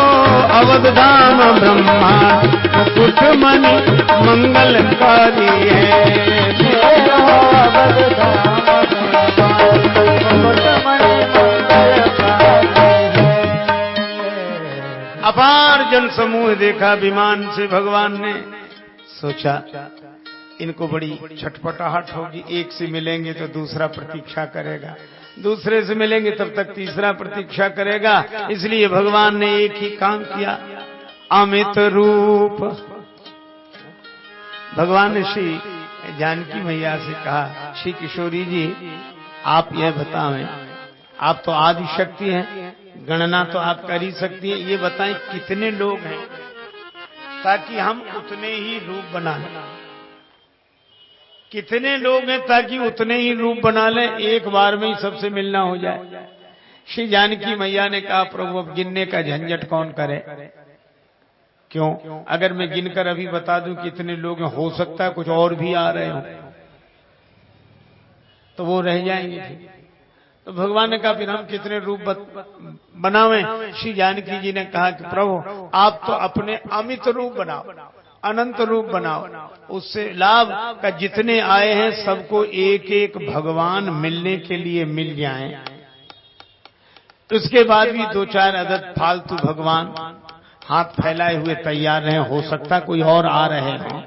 अवध धाम ब्रह्मांड, मुकुट मणि मंगलकारी है। मेरा अवध धाम ब्रह्मांड, मुकुट मणि मंगलकारी है। अपार जन समूह देखा विमान से भगवान ने, सोचा इनको बड़ी छटपटाहट होगी, एक से मिलेंगे तो दूसरा प्रतीक्षा करेगा, दूसरे से मिलेंगे तब तक तीसरा प्रतीक्षा करेगा। इसलिए भगवान ने एक ही काम किया, अमित रूप। भगवान ने श्री जानकी मैया से कहा, श्री किशोरी जी आप यह बताएं, आप तो आदि शक्ति हैं, गणना तो आप कर ही सकती हैं, ये बताएं कितने लोग हैं, ताकि हम उतने ही रूप बना लें। कितने लोग हैं ताकि उतने ही रूप बना लें, एक बार में ही सबसे मिलना हो जाए। श्री जानकी मैया ने कहा, प्रभु अब गिनने का झंझट कौन करे। क्यों? अगर मैं गिनकर अभी बता दूं कितने लोग हैं, हो सकता है कुछ और भी आ रहे हो, तो वो रह जाएंगे। तो भगवान ने कहा फिर हम कितने रूप बनावें। श्री जानकी जी ने कहा कि प्रभु आप तो अपने अमित रूप बनाओ, अनंत रूप बनाओ, उससे लाभ का जितने आए हैं सबको एक एक भगवान मिलने के लिए मिल जाएं। उसके बाद भी दो चार अदद फालतू भगवान हाथ फैलाए हुए तैयार हैं, हो सकता कोई और आ रहे हैं।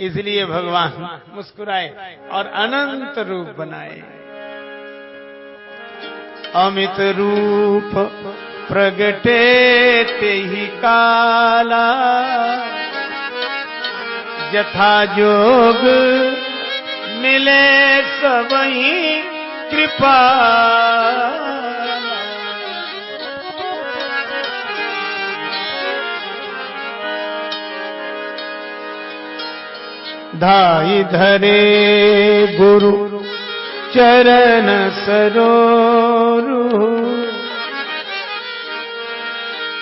इसलिए भगवान मुस्कुराए और अनंत रूप बनाए। अमित रूप प्रगटे ते ही काला, जथा जोग मिले सबही कृपा। धाई धरे गुरु चरण सरोरु।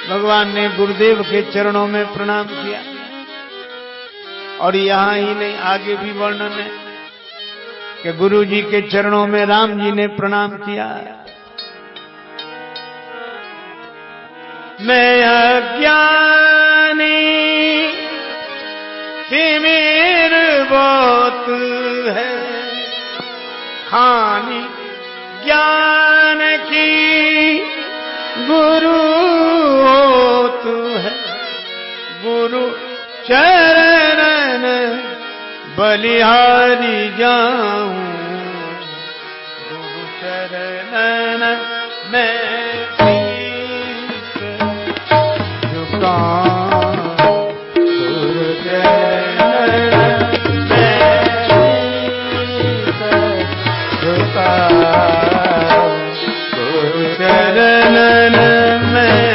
भगवान ने गुरुदेव के चरणों में प्रणाम किया, और यहां ही नहीं आगे भी वर्णन है कि गुरु जी के चरणों में राम जी ने प्रणाम किया। मैं अज्ञानी तिमिर बहुत है, हानि ज्ञान की गुरु होत है। गुरु चरणन बलिहारी जाऊं गुरु चरणन में शीश झुकाऊं गुरु चरणन में शीश झुकाऊं गुरु चरणन में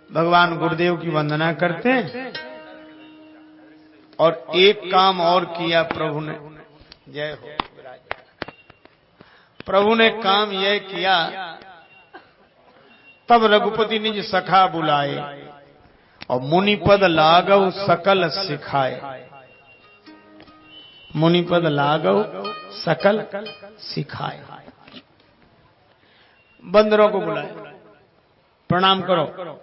भगवान गुरुदेव की वंदना करते हैं। और एक काम और किया प्रभु ने, जय हो। प्रभु ने काम यह किया, तब रघुपति निज सखा बुलाए और मुनिपद लागव सकल सिखाए। मुनिपद लागव सकल सिखाए। बंदरों को बुलाए, प्रणाम करो।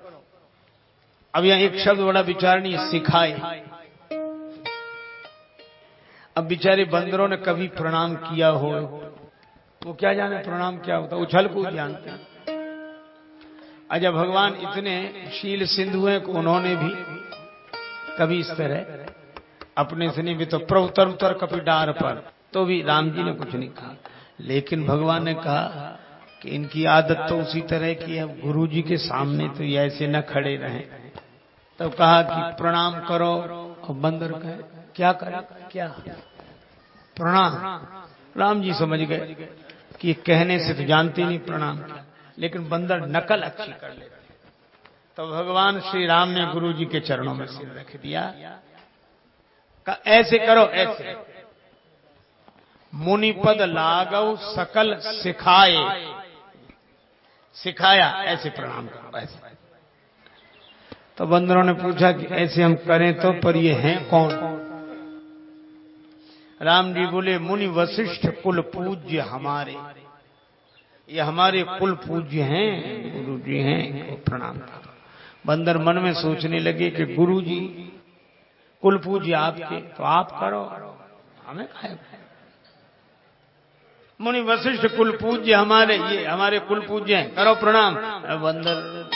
अब यहां एक शब्द बड़ा विचारणीय, सिखाए। अब बेचारे बंदरों ने कभी प्रणाम किया हो, वो क्या जाने प्रणाम क्या होता, उछल कूद जानते हैं। अजब भगवान इतने शील सिंधु हैं कि उन्होंने भी कभी इस तरह अपने से नहीं भी, तो प्रउतर उतर कपि डार पर, तो भी राम जी ने कुछ नहीं कहा। लेकिन भगवान ने कहा कि इनकी आदत तो उसी तरह की है, गुरु जी के सामने तो ये ऐसे न खड़े रहें। तब कहा कि प्रणाम करो। और बंदर कहे क्या करे, क्या प्रणाम। राम जी समझ गए कि कहने से तो जानते नहीं प्रणाम, लेकिन बंदर नकल अच्छी कर लेते। तो भगवान श्री राम ने गुरु जी के चरणों में सिर रख दिया, कहा ऐसे करो, ऐसे। मुनिपद लागव सकल सिखाए, सिखाया ऐसे प्रणाम करो, ऐसे। तो बंदरों ने पूछा कि ऐसे हम करें तो, पर ये हैं कौन? राम जी बोले मुनि वशिष्ठ कुल पूज्य हमारे, ये हमारे कुल पूज्य हैं, गुरु जी हैं, इनको प्रणाम करो। बंदर मन में सोचने लगे कि गुरु जी कुल पूज्य आपके, तो आप करो, हमें खाए। मुनि वशिष्ठ कुल पूज्य हमारे, ये हमारे कुल पूज्य हैं, करो प्रणाम। बंदर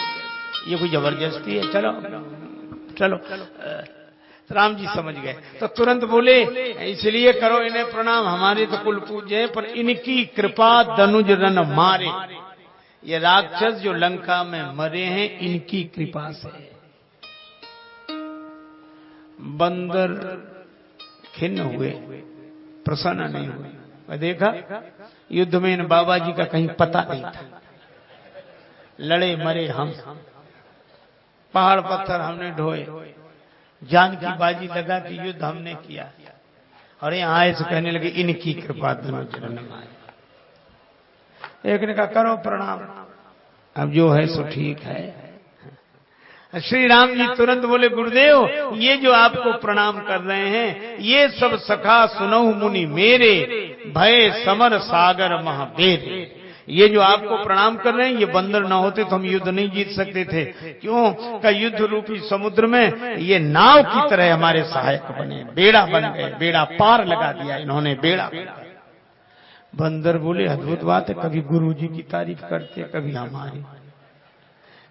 ये कोई जबरदस्ती है, चलो चलो। राम जी समझ गए, तो तुरंत बोले इसलिए करो इन्हें प्रणाम, हमारे तो कुल पूज्य है, पर इनकी कृपा दनुज रन मारे। ये राक्षस जो लंका में मरे हैं, इनकी कृपा से। बंदर खिन्न हुए, प्रसन्न नहीं हुए। मैं देखा युद्ध में इन बाबा जी का कहीं पता नहीं था। लड़े मरे हम, पहाड़ पत्थर हमने ढोए, जान की बाजी लगा कि युद्ध हमने किया, और यहाँ आए तो कहने लगे इनकी कृपा धनुचरण मारे। एक ने कहा करो प्रणाम, अब जो है सो ठीक है। श्री राम जी तुरंत बोले गुरुदेव, ये जो आपको प्रणाम कर रहे हैं, ये सब सखा सुनहु मुनि मेरे, भय समर सागर महाबेरे। ये जो आपको प्रणाम कर रहे हैं, ये बंदर ना होते तो हम युद्ध नहीं जीत सकते थे। क्यों? का युद्ध रूपी समुद्र में ये नाव की तरह हमारे सहायक बने, बेड़ा बन गए, बेड़ा पार लगा दिया इन्होंने, बेड़ा। बंदर बोले अद्भुत बात है, कभी गुरु जी की तारीफ करते, कभी हमारी।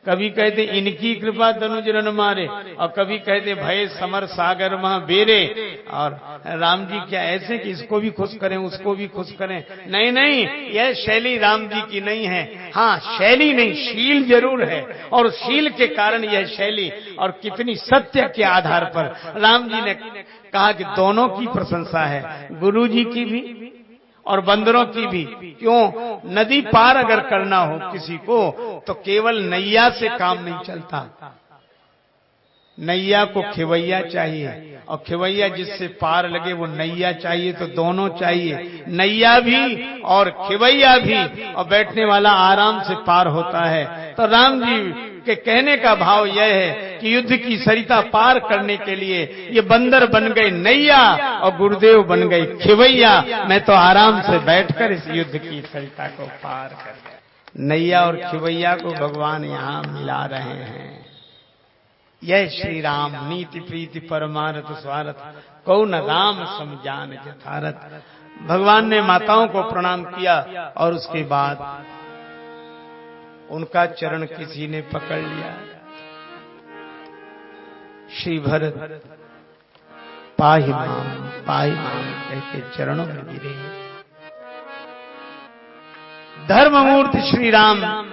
कभी कहते इनकी कृपा धनुज रन मारे, और कभी कहते भय समर सागर महाबेरे। और राम जी क्या ऐसे कि इसको भी खुश करें, उसको भी खुश करें? नहीं नहीं, यह शैली राम जी की नहीं है। हाँ, शैली नहीं, शील जरूर है, और शील के कारण यह शैली। और कितनी सत्य के आधार पर राम जी ने कहा कि दोनों की प्रशंसा है, गुरु जी की भी और बंदरों की भी। क्यों? नदी पार अगर करना हो किसी को तो केवल नैया से काम नहीं चलता, नैया को खिवैया चाहिए, और खिवैया जिससे पार लगे वो नैया चाहिए। तो दोनों चाहिए, नैया भी और खिवैया भी, और बैठने वाला आराम से पार होता है। तो राम जी के कहने का भाव यह है कि युद्ध की सरिता पार करने के लिए ये बंदर बन गए नैया और गुरुदेव बन गए खिवैया। मैं तो आराम से बैठकर इस युद्ध की सरिता को पार कर गया। नैया और खिवैया को भगवान यहाँ मिला रहे हैं। यह श्री राम नीति प्रीति परमारथ स्वारथ, कौन राम समझान यथारथ। भगवान ने माताओं को प्रणाम किया और उसके बाद उनका चरण किसी ने पकड़ लिया। श्री भरत पाहि माम कहते चरणों में गिरे। धर्ममूर्ति श्री राम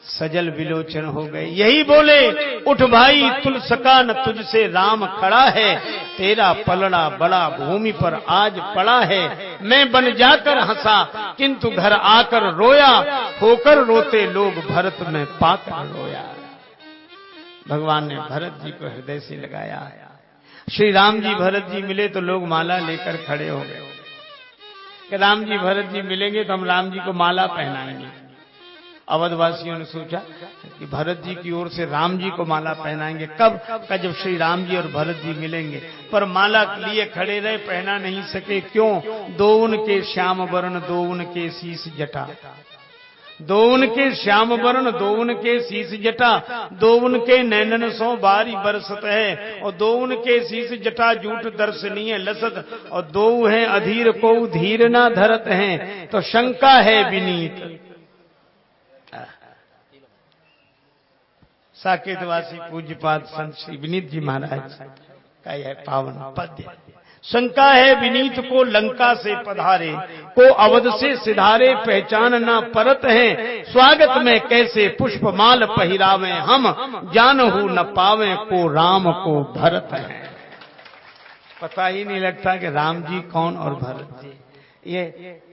सजल विलोचन हो गए। यही बोले, उठ भाई तुल सका न तुझसे राम खड़ा है, तेरा पलड़ा बड़ा भूमि पर आज पड़ा है। मैं बन जाकर हंसा किंतु घर आकर रोया, होकर रोते लोग भरत में पाकर रोया। भगवान ने भरत जी को हृदय से लगाया। श्री राम जी भरत जी मिले तो लोग माला लेकर खड़े हो गए कि राम जी भरत जी मिलेंगे तो हम राम जी को माला पहनाएंगे। अवधवासियों ने सोचा कि भरत जी की ओर से राम जी को माला पहनाएंगे। कब? जब श्री राम जी और भरत जी मिलेंगे। पर माला लिए खड़े रहे, पहना नहीं सके। क्यों? दो उनके श्याम वर्ण, दो उनके शीस जटा, दो उनके श्याम वर्ण, दो उनके शीस जटा, दो उनके नैनन सो बारी बरसत है, और दो उनके शीस जटा जूट दर्शनीय लसत, और दो हैं अधीर को धीर ना धरत हैं, तो शंका है विनीत। साकेतवासी पूज्यपाद संत श्री विनीत जी महाराज का यह पावन पद्य। शंका है विनीत को लंका से पधारे, को अवध से सिधारे, पहचान ना परत है, स्वागत में कैसे पुष्पमाल पहिरावे हम, जानहु न पावे को राम को भरत है। पता ही नहीं लगता कि राम जी कौन और भरत जी। ये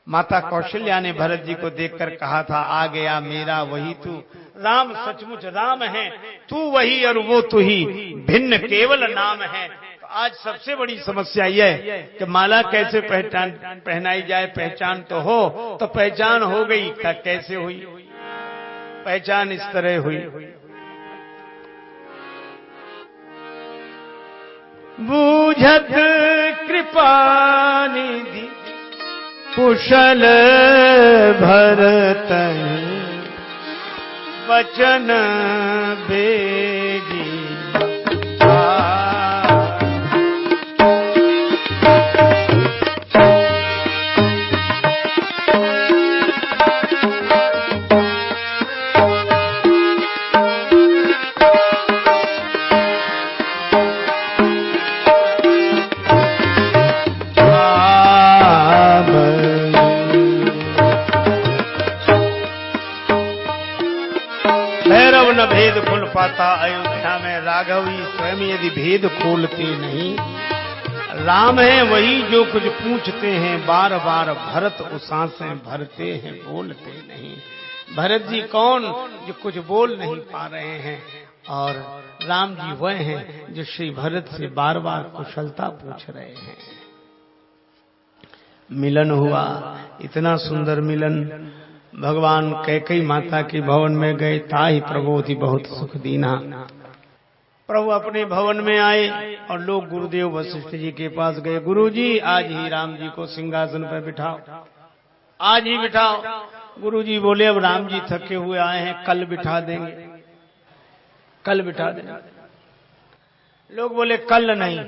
माता कौशल्या ने भरत जी को देखकर कहा था, आ गया मेरा वही तू। राम सचमुच राम है, तू वही और वो तू ही, भिन्न केवल नाम है। तो आज सबसे बड़ी समस्या यह कि माला कैसे पहनाई जाए। पहचान तो हो, तो पहचान हो गई, कैसे हुई पहचान? इस तरह हुई, बूझत कृपा निधि कुशल भरत वचन बेगी। भेद खुल पाता अयोध्या में, राघवी स्वयं यदि भेद खोलते नहीं। राम है वही जो कुछ पूछते हैं बार बार, भरत उसासें भरते हैं बोलते नहीं। भरत जी कौन जो कुछ बोल नहीं पा रहे हैं, और राम जी वह हैं जो श्री भरत से बार बार कुशलता पूछ रहे हैं। मिलन हुआ, इतना सुंदर मिलन। भगवान कैकेयी माता के भवन में गए, ताहि प्रबोधि बहुत सुख दीना। प्रभु अपने भवन में आए और लोग गुरुदेव वशिष्ठ जी के पास गए। गुरुजी आज ही राम जी को सिंहासन पर बिठाओ, आज ही बिठाओ। गुरुजी बोले अब राम जी थके हुए आए हैं, कल बिठा देंगे, कल बिठा देंगे। लोग बोले कल नहीं,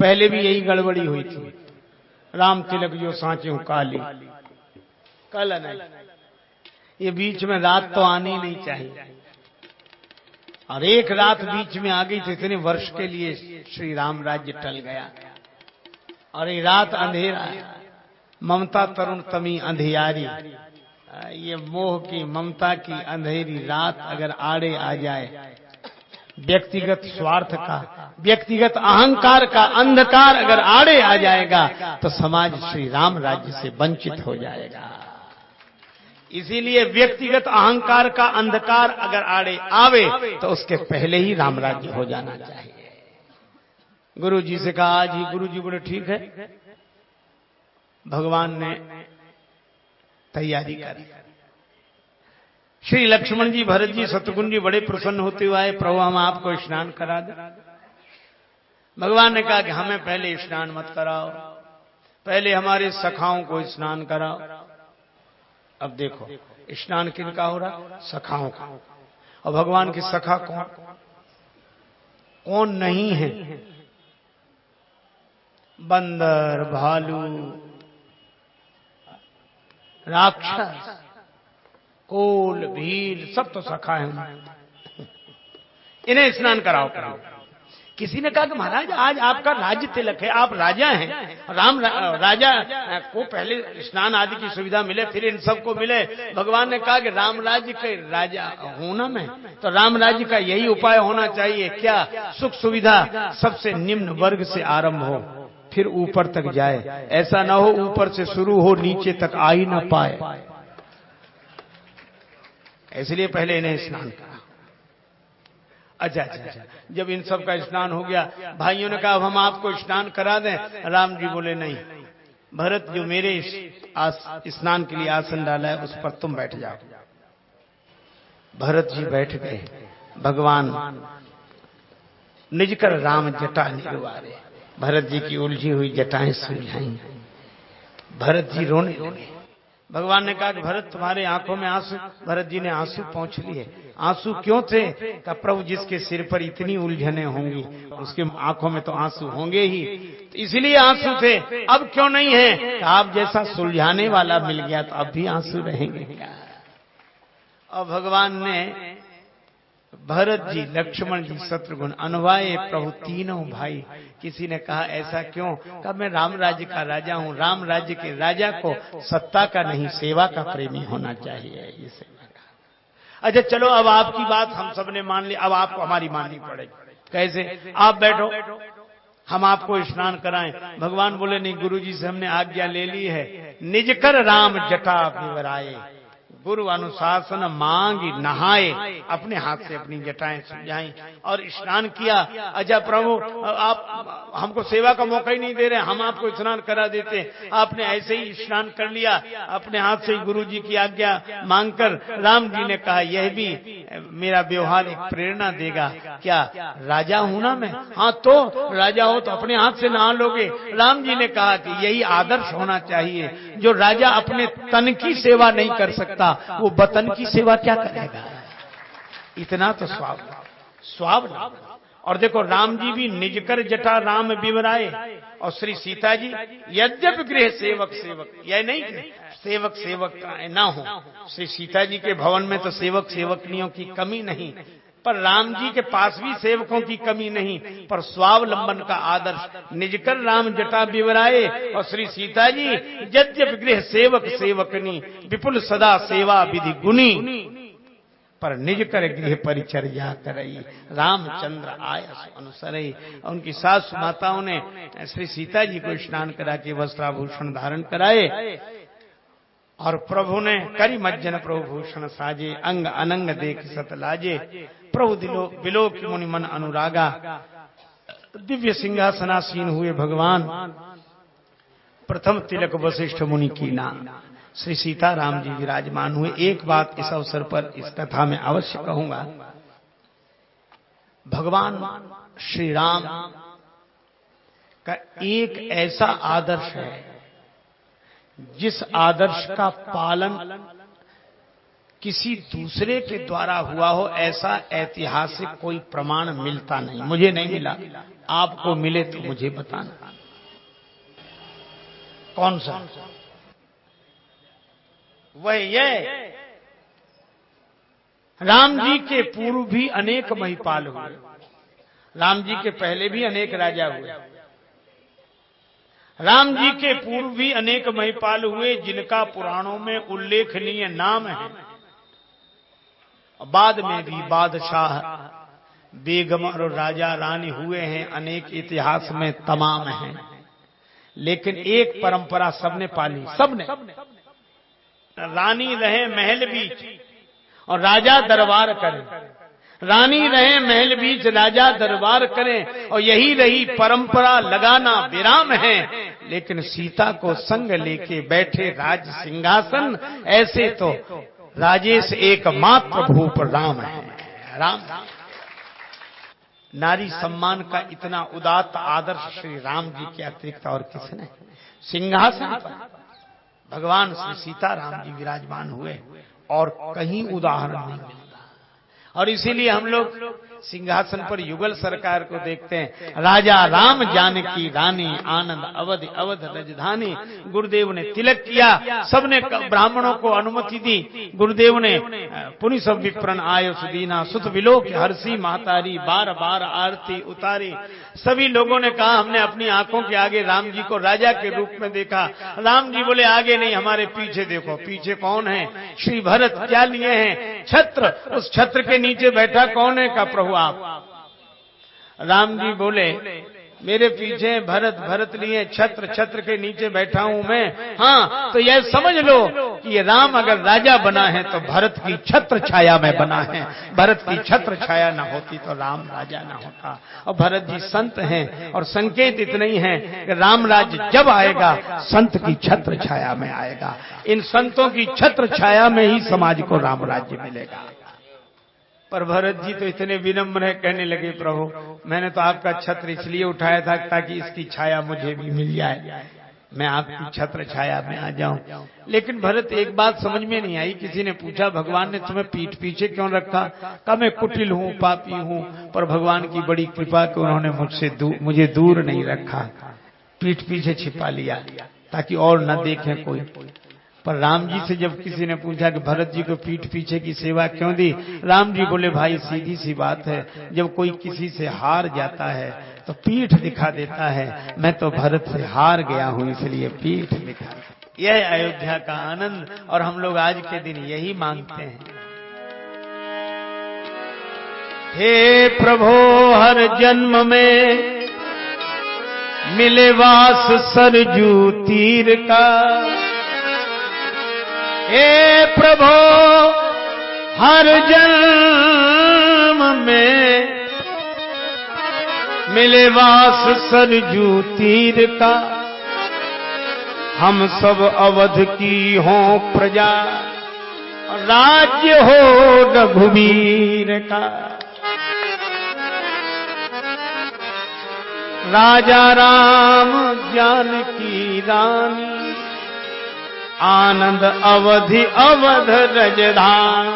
पहले भी यही गड़बड़ी हुई थी। राम तिलक जो सांचे हूं काली, कल नहीं। ये बीच में रात तो आनी नहीं चाहिए, और एक रात बीच में आ गई तो इतने वर्ष के लिए श्री राम राज्य टल गया। और ये रात अंधेरा, ममता तरुण तमी अंधियारी, ये मोह की ममता की अंधेरी रात अगर आड़े आ जाए व्यक्तिगत स्वार्थ का, व्यक्तिगत अहंकार का अंधकार अगर आड़े आ जाएगा तो समाज श्री राम राज्य से वंचित हो जाएगा। इसीलिए व्यक्तिगत अहंकार का अंधकार अगर आड़े आवे तो उसके पहले ही राम राज्य हो जाना चाहिए। गुरु जी से कहा, आज ही गुरु जी बोले ठीक है। भगवान ने तैयारी करी। श्री लक्ष्मण जी, भरत जी, शत्रुघ्न जी बड़े प्रसन्न होते हुए आए, प्रभु हम आपको स्नान करा दें। भगवान ने कहा कि हमें पहले स्नान मत कराओ, पहले हमारे सखाओं को स्नान कराओ। अब देखो स्नान किनका हो रहा? सखाओं का। और भगवान की सखा कौन कौन नहीं है? बंदर, भालू, राक्षस, कोल, भील, सब तो सखा है। इन्हें स्नान कराओ कराओ। किसी ने कहा कि महाराज आज आपका राज्य तिलक है, आप राजा हैं, राजा को पहले स्नान आदि की सुविधा मिले फिर इन सबको मिले। भगवान ने कहा कि राम राज्य के राजा होना मैं तो राम राज्य का यही उपाय होना चाहिए क्या? सुख सुविधा सबसे निम्न वर्ग से आरंभ हो फिर ऊपर तक जाए, ऐसा ना हो ऊपर से शुरू हो नीचे तक आ ही ना पाए। इसलिए पहले इन्हें स्नान करा। अच्छा, जब इन सब का स्नान हो गया, भाइयों ने कहा अब हम आपको स्नान करा दें। राम जी बोले नहीं, भरत जो मेरे स्नान के लिए आसन डाला है उस पर तुम बैठ जाओ। भरत जी बैठ गए। भगवान निज कर राम जटा निवारे, भरत जी की उलझी हुई जटाएं सुलझाई। भरत जी रोने लगे। भगवान ने कहा कि भरत तुम्हारे आंखों में आंसू। भरत जी ने आंसू पोंछ लिए। आंसू क्यों थे? कि प्रभु जिसके सिर पर इतनी उलझने होंगी उसके आंखों में तो आंसू होंगे ही, तो इसलिए आंसू थे। अब क्यों नहीं है? आप जैसा सुलझाने वाला मिल गया तो अब भी आंसू रहेंगे क्या? और भगवान ने भरत जी, लक्ष्मण जी, शत्रुघ्न, अनुवाये प्रभु तीनों भाई। किसी ने कहा ऐसा क्यों? कहा मैं राम राज्य का राजा हूं, राम राज्य के राजा को सत्ता का नहीं सेवा का प्रेमी होना चाहिए। इसे अच्छा चलो अब आपकी बात हम सब ने मान ली, अब आपको हमारी माननी पड़ेगी। कैसे? आप बैठो, हम आपको स्नान कराएं। भगवान बोले नहीं, गुरु जी से हमने आज्ञा ले ली है। निज कर राम जटा विवराए, गुरु अनुशासन मांगी नहाए, अपने हाथ से अपनी जटाएं सुलझाई और स्नान किया। अच्छा प्रभु आप हमको सेवा का मौका ही नहीं दे रहे, हम आपको स्नान करा देते। आपने ऐसे ही स्नान कर लिया अपने हाथ से गुरु जी की आज्ञा मांगकर। राम जी ने कहा यह भी मेरा व्यवहार एक प्रेरणा देगा। क्या राजा हूं ना मैं? हाँ तो राजा हो तो अपने हाथ से नहा लोगे। राम जी ने कहा कि यही आदर्श होना चाहिए। जो राजा अपने तन की सेवा नहीं कर सकता वो वतन की सेवा क्या करेगा? इतना तो स्वाब। और देखो राम जी भी निज कर जटा राम विवराए और श्री सीता जी यद्यपि गृह सेवक, यह नहीं सेवक ना हो। श्री सीता जी के भवन में तो सेवक सेवकनियों की कमी नहीं, पर राम जी के पास भी सेवकों की कमी नहीं, पर स्वावलंबन का आदर्श। निजकर राम जटा विवराए और श्री सीता जी यद्यपि गृह सेवक सेवकनी विपुल सदा सेवा विधि गुनी, पर निज कर गृह परिचर्या करई रामचंद्र आय अनुसरई। उनकी सास माताओं ने श्री सीता जी को स्नान करा के वस्त्राभूषण धारण कराए और प्रभु ने करी मज्जन प्रभु भूषण साजे, अंग अनंग देख सत लाजे। प्रभु बिलो की मुनि मन अनुरागा, दिव्य सिंहासनासीन हुए भगवान। प्रथम तिलक वशिष्ठ मुनि की ना, श्री सीताराम जी विराजमान हुए। एक बात इस अवसर पर इस कथा में अवश्य कहूंगा, भगवान श्री राम का एक ऐसा आदर्श है जिस आदर्श का पालन किसी दूसरे के द्वारा हुआ हो ऐसा ऐतिहासिक कोई प्रमाण मिलता नहीं। मुझे नहीं मिला, आपको मिले तो मुझे बताना कौन सा। वह ये राम जी के पूर्व भी अनेक महिपाल हुए, राम जी के पहले भी अनेक राजा हुए, राम जी के पूर्व भी अनेक महिपाल हुए जिनका पुराणों में उल्लेखनीय नाम है। बाद में भी बादशाह बेगम और राजा रानी हुए हैं अनेक, इतिहास में तमाम हैं, लेकिन एक परंपरा सबने पाली, सबने। रानी रहे महल बीच और राजा दरबार करे, रानी रहे महल बीच राजा दरबार करें, और यही रही परंपरा, लगाना विराम है। लेकिन सीता को संग लेके बैठे राज सिंहासन, ऐसे तो राजेश एकमात्र भूप राम है। राम नारी सम्मान का इतना उदात्त आदर्श श्री राम जी के अतिरिक्त और किसने? सिंहासन पर भगवान श्री सीताराम जी विराजमान हुए और कहीं उदाहरण नहीं मिलता। और इसीलिए हम लोग सिंहासन पर युगल सरकार को देखते हैं, राजा राम जानकी रानी, आनंद अवधि अवध राजधानी। गुरुदेव ने तिलक किया, सबने ब्राह्मणों को अनुमति दी। गुरुदेव ने पुनि सब विप्रन आयो सुदीना, सुत विलोक हर्षी महतारी, बार बार आरती उतारी। सभी लोगों ने कहा हमने अपनी आंखों के आगे राम जी को राजा के रूप में देखा। राम जी बोले आगे नहीं, हमारे पीछे देखो। पीछे कौन है? श्री भरत। क्या लिए हैं? छत्र। उस छत्र के नीचे बैठा कौन है? का प्रभु आप। राम जी बोले मेरे पीछे भरत, भरत लिए छत्र, छत्र के नीचे बैठा हूं मैं। हाँ, तो यह समझ लो कि ये राम अगर राजा बना है तो भरत की छत्र छाया में बना है। भरत की छत्र छाया न होती तो राम राजा न होता। और भरत जी संत हैं, और संकेत इतने ही है कि राम राज्य जब आएगा संत की छत्र छाया में आएगा। इन संतों की छत्र छाया में ही समाज को राम राज्य मिलेगा। पर भरत जी तो इतने विनम्र है, कहने लगे प्रभु मैंने तो आपका छत्र इसलिए उठाया था ताकि इसकी छाया मुझे भी मिल जाए, मैं आपकी छत्र छाया में आ जाऊं। लेकिन भरत एक बात समझ में नहीं आई। किसी ने पूछा भगवान ने तुम्हें पीठ पीछे क्यों रखा? कहा मैं कुटिल हूं, पापी हूं, पर भगवान की बड़ी कृपा कि उन्होंने मुझे दूर नहीं रखा, पीठ पीछे छिपा लिया ताकि और न देखें कोई। पर राम जी से जब किसी ने पूछा कि भरत जी को पीठ पीछे की सेवा क्यों दी, राम जी बोले भाई सीधी सी बात है, जब कोई किसी से हार जाता है तो पीठ दिखा देता है। मैं तो भरत से हार गया हूं इसलिए पीठ दिखा। यह अयोध्या का आनंद, और हम लोग आज के दिन यही मांगते हैं। हे प्रभो हर जन्म में मिले वास सरजू तीर का, हे प्रभो हर जन्म में मिले वास सरजू तीर का, हम सब अवध की हो प्रजा, राज्य हो रघुवीर का। राजा राम जानकी रानी, आनंद अवधि अवध रजधान।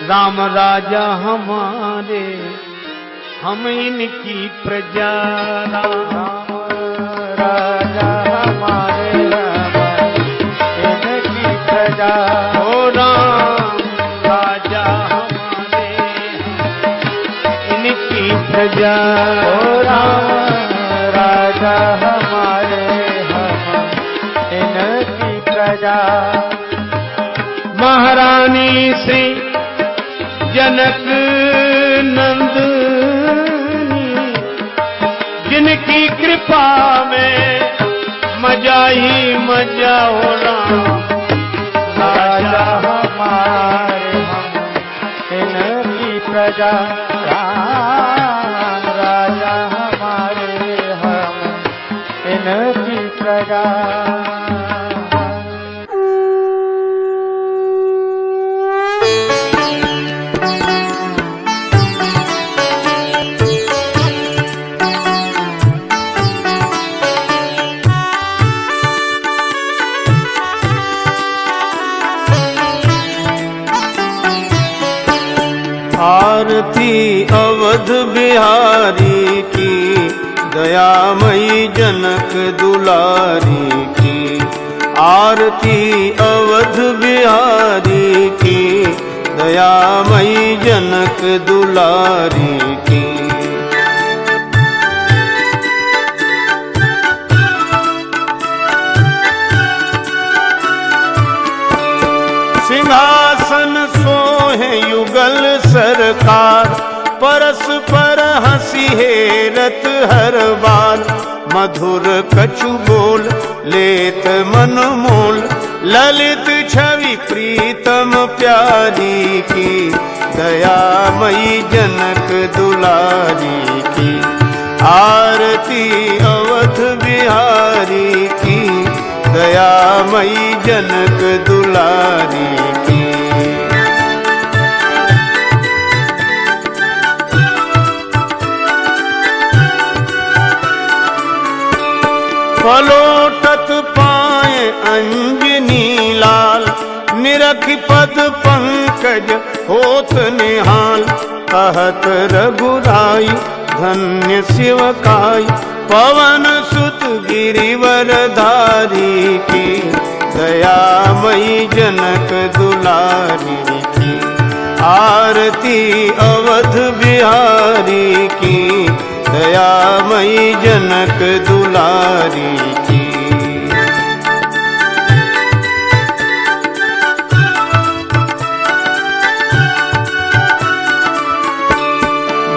राम राजा हमारे, हम इनकी प्रजा। राम राजा हमारे, इनकी प्रजा। ओ राम राजा हमारे, इनकी प्रजा। ओ राम राजा हमारे, इनकी प्रजा। महारानी श्री जनक नंदनी, जिनकी कृपा में मजा ही मजा हो। राम राजा हमारे, इनकी प्रजा। राम राजा हमारे, इनकी प्रजा। आरती अवध बिहारी की, दयामयी जनक दुलारी की। आरती अवध बिहारी की, दयामयी जनक दुलारी की। सिंहासन सोहे युग युगल सरकार, परस्पर हंसी हेरत हर बार। मधुर कछु बोल लेत मन मोल, ललित छवि प्रीतम प्यारी की। दयामयी जनक दुलारी की, आरती अवध बिहारी की। दयामयी जनक दुलारी की। पलोटत पाए अंजनी लाल, निरख पद पंकज होत निहाल। कहत रघुराई धन्य शिवकाई, पवन सुत गिरिवर धारी की। दयामयी जनक दुलारी की, आरती अवध बिहारी की। दयामयी जनक दुलारी की।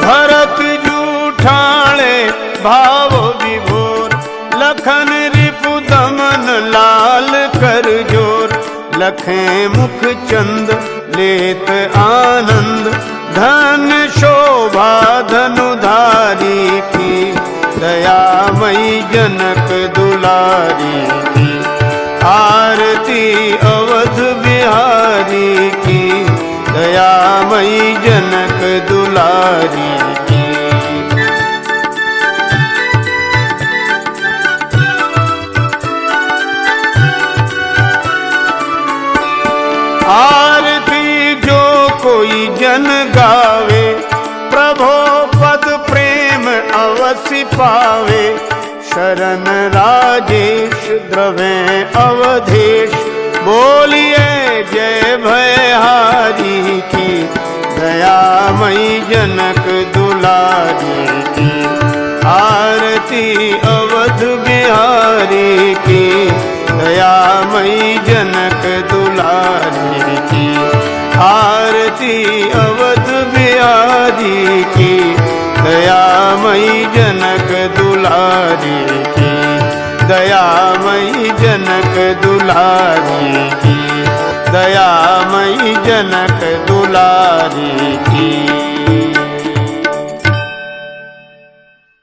भरत जूठाले भाव विभोर, लखन रिपु दमन लाल कर जोर। लखें मुख चंद लेत आनंद, धन्य शोभा धनुधारी की। दयामयी जनक दुलारी की, आरती अवध बिहारी की। दयामयी जनक दुलारी की। आरती जो कोई जन गावे, प्रभो पद प्रेम अवश्य पावे। शरण राजेश द्रवे अवधेश, बोलिए जय भयहारी की। दयामयी जनक दुलारी की, आरती अवध बिहारी की। दयामयी जनक दुलारी की, आरती अवध बिहारी की। दयामयी जनक दुलारी की, दयामयी जनक दुलारी की। दयामयी जनक दुलारी की।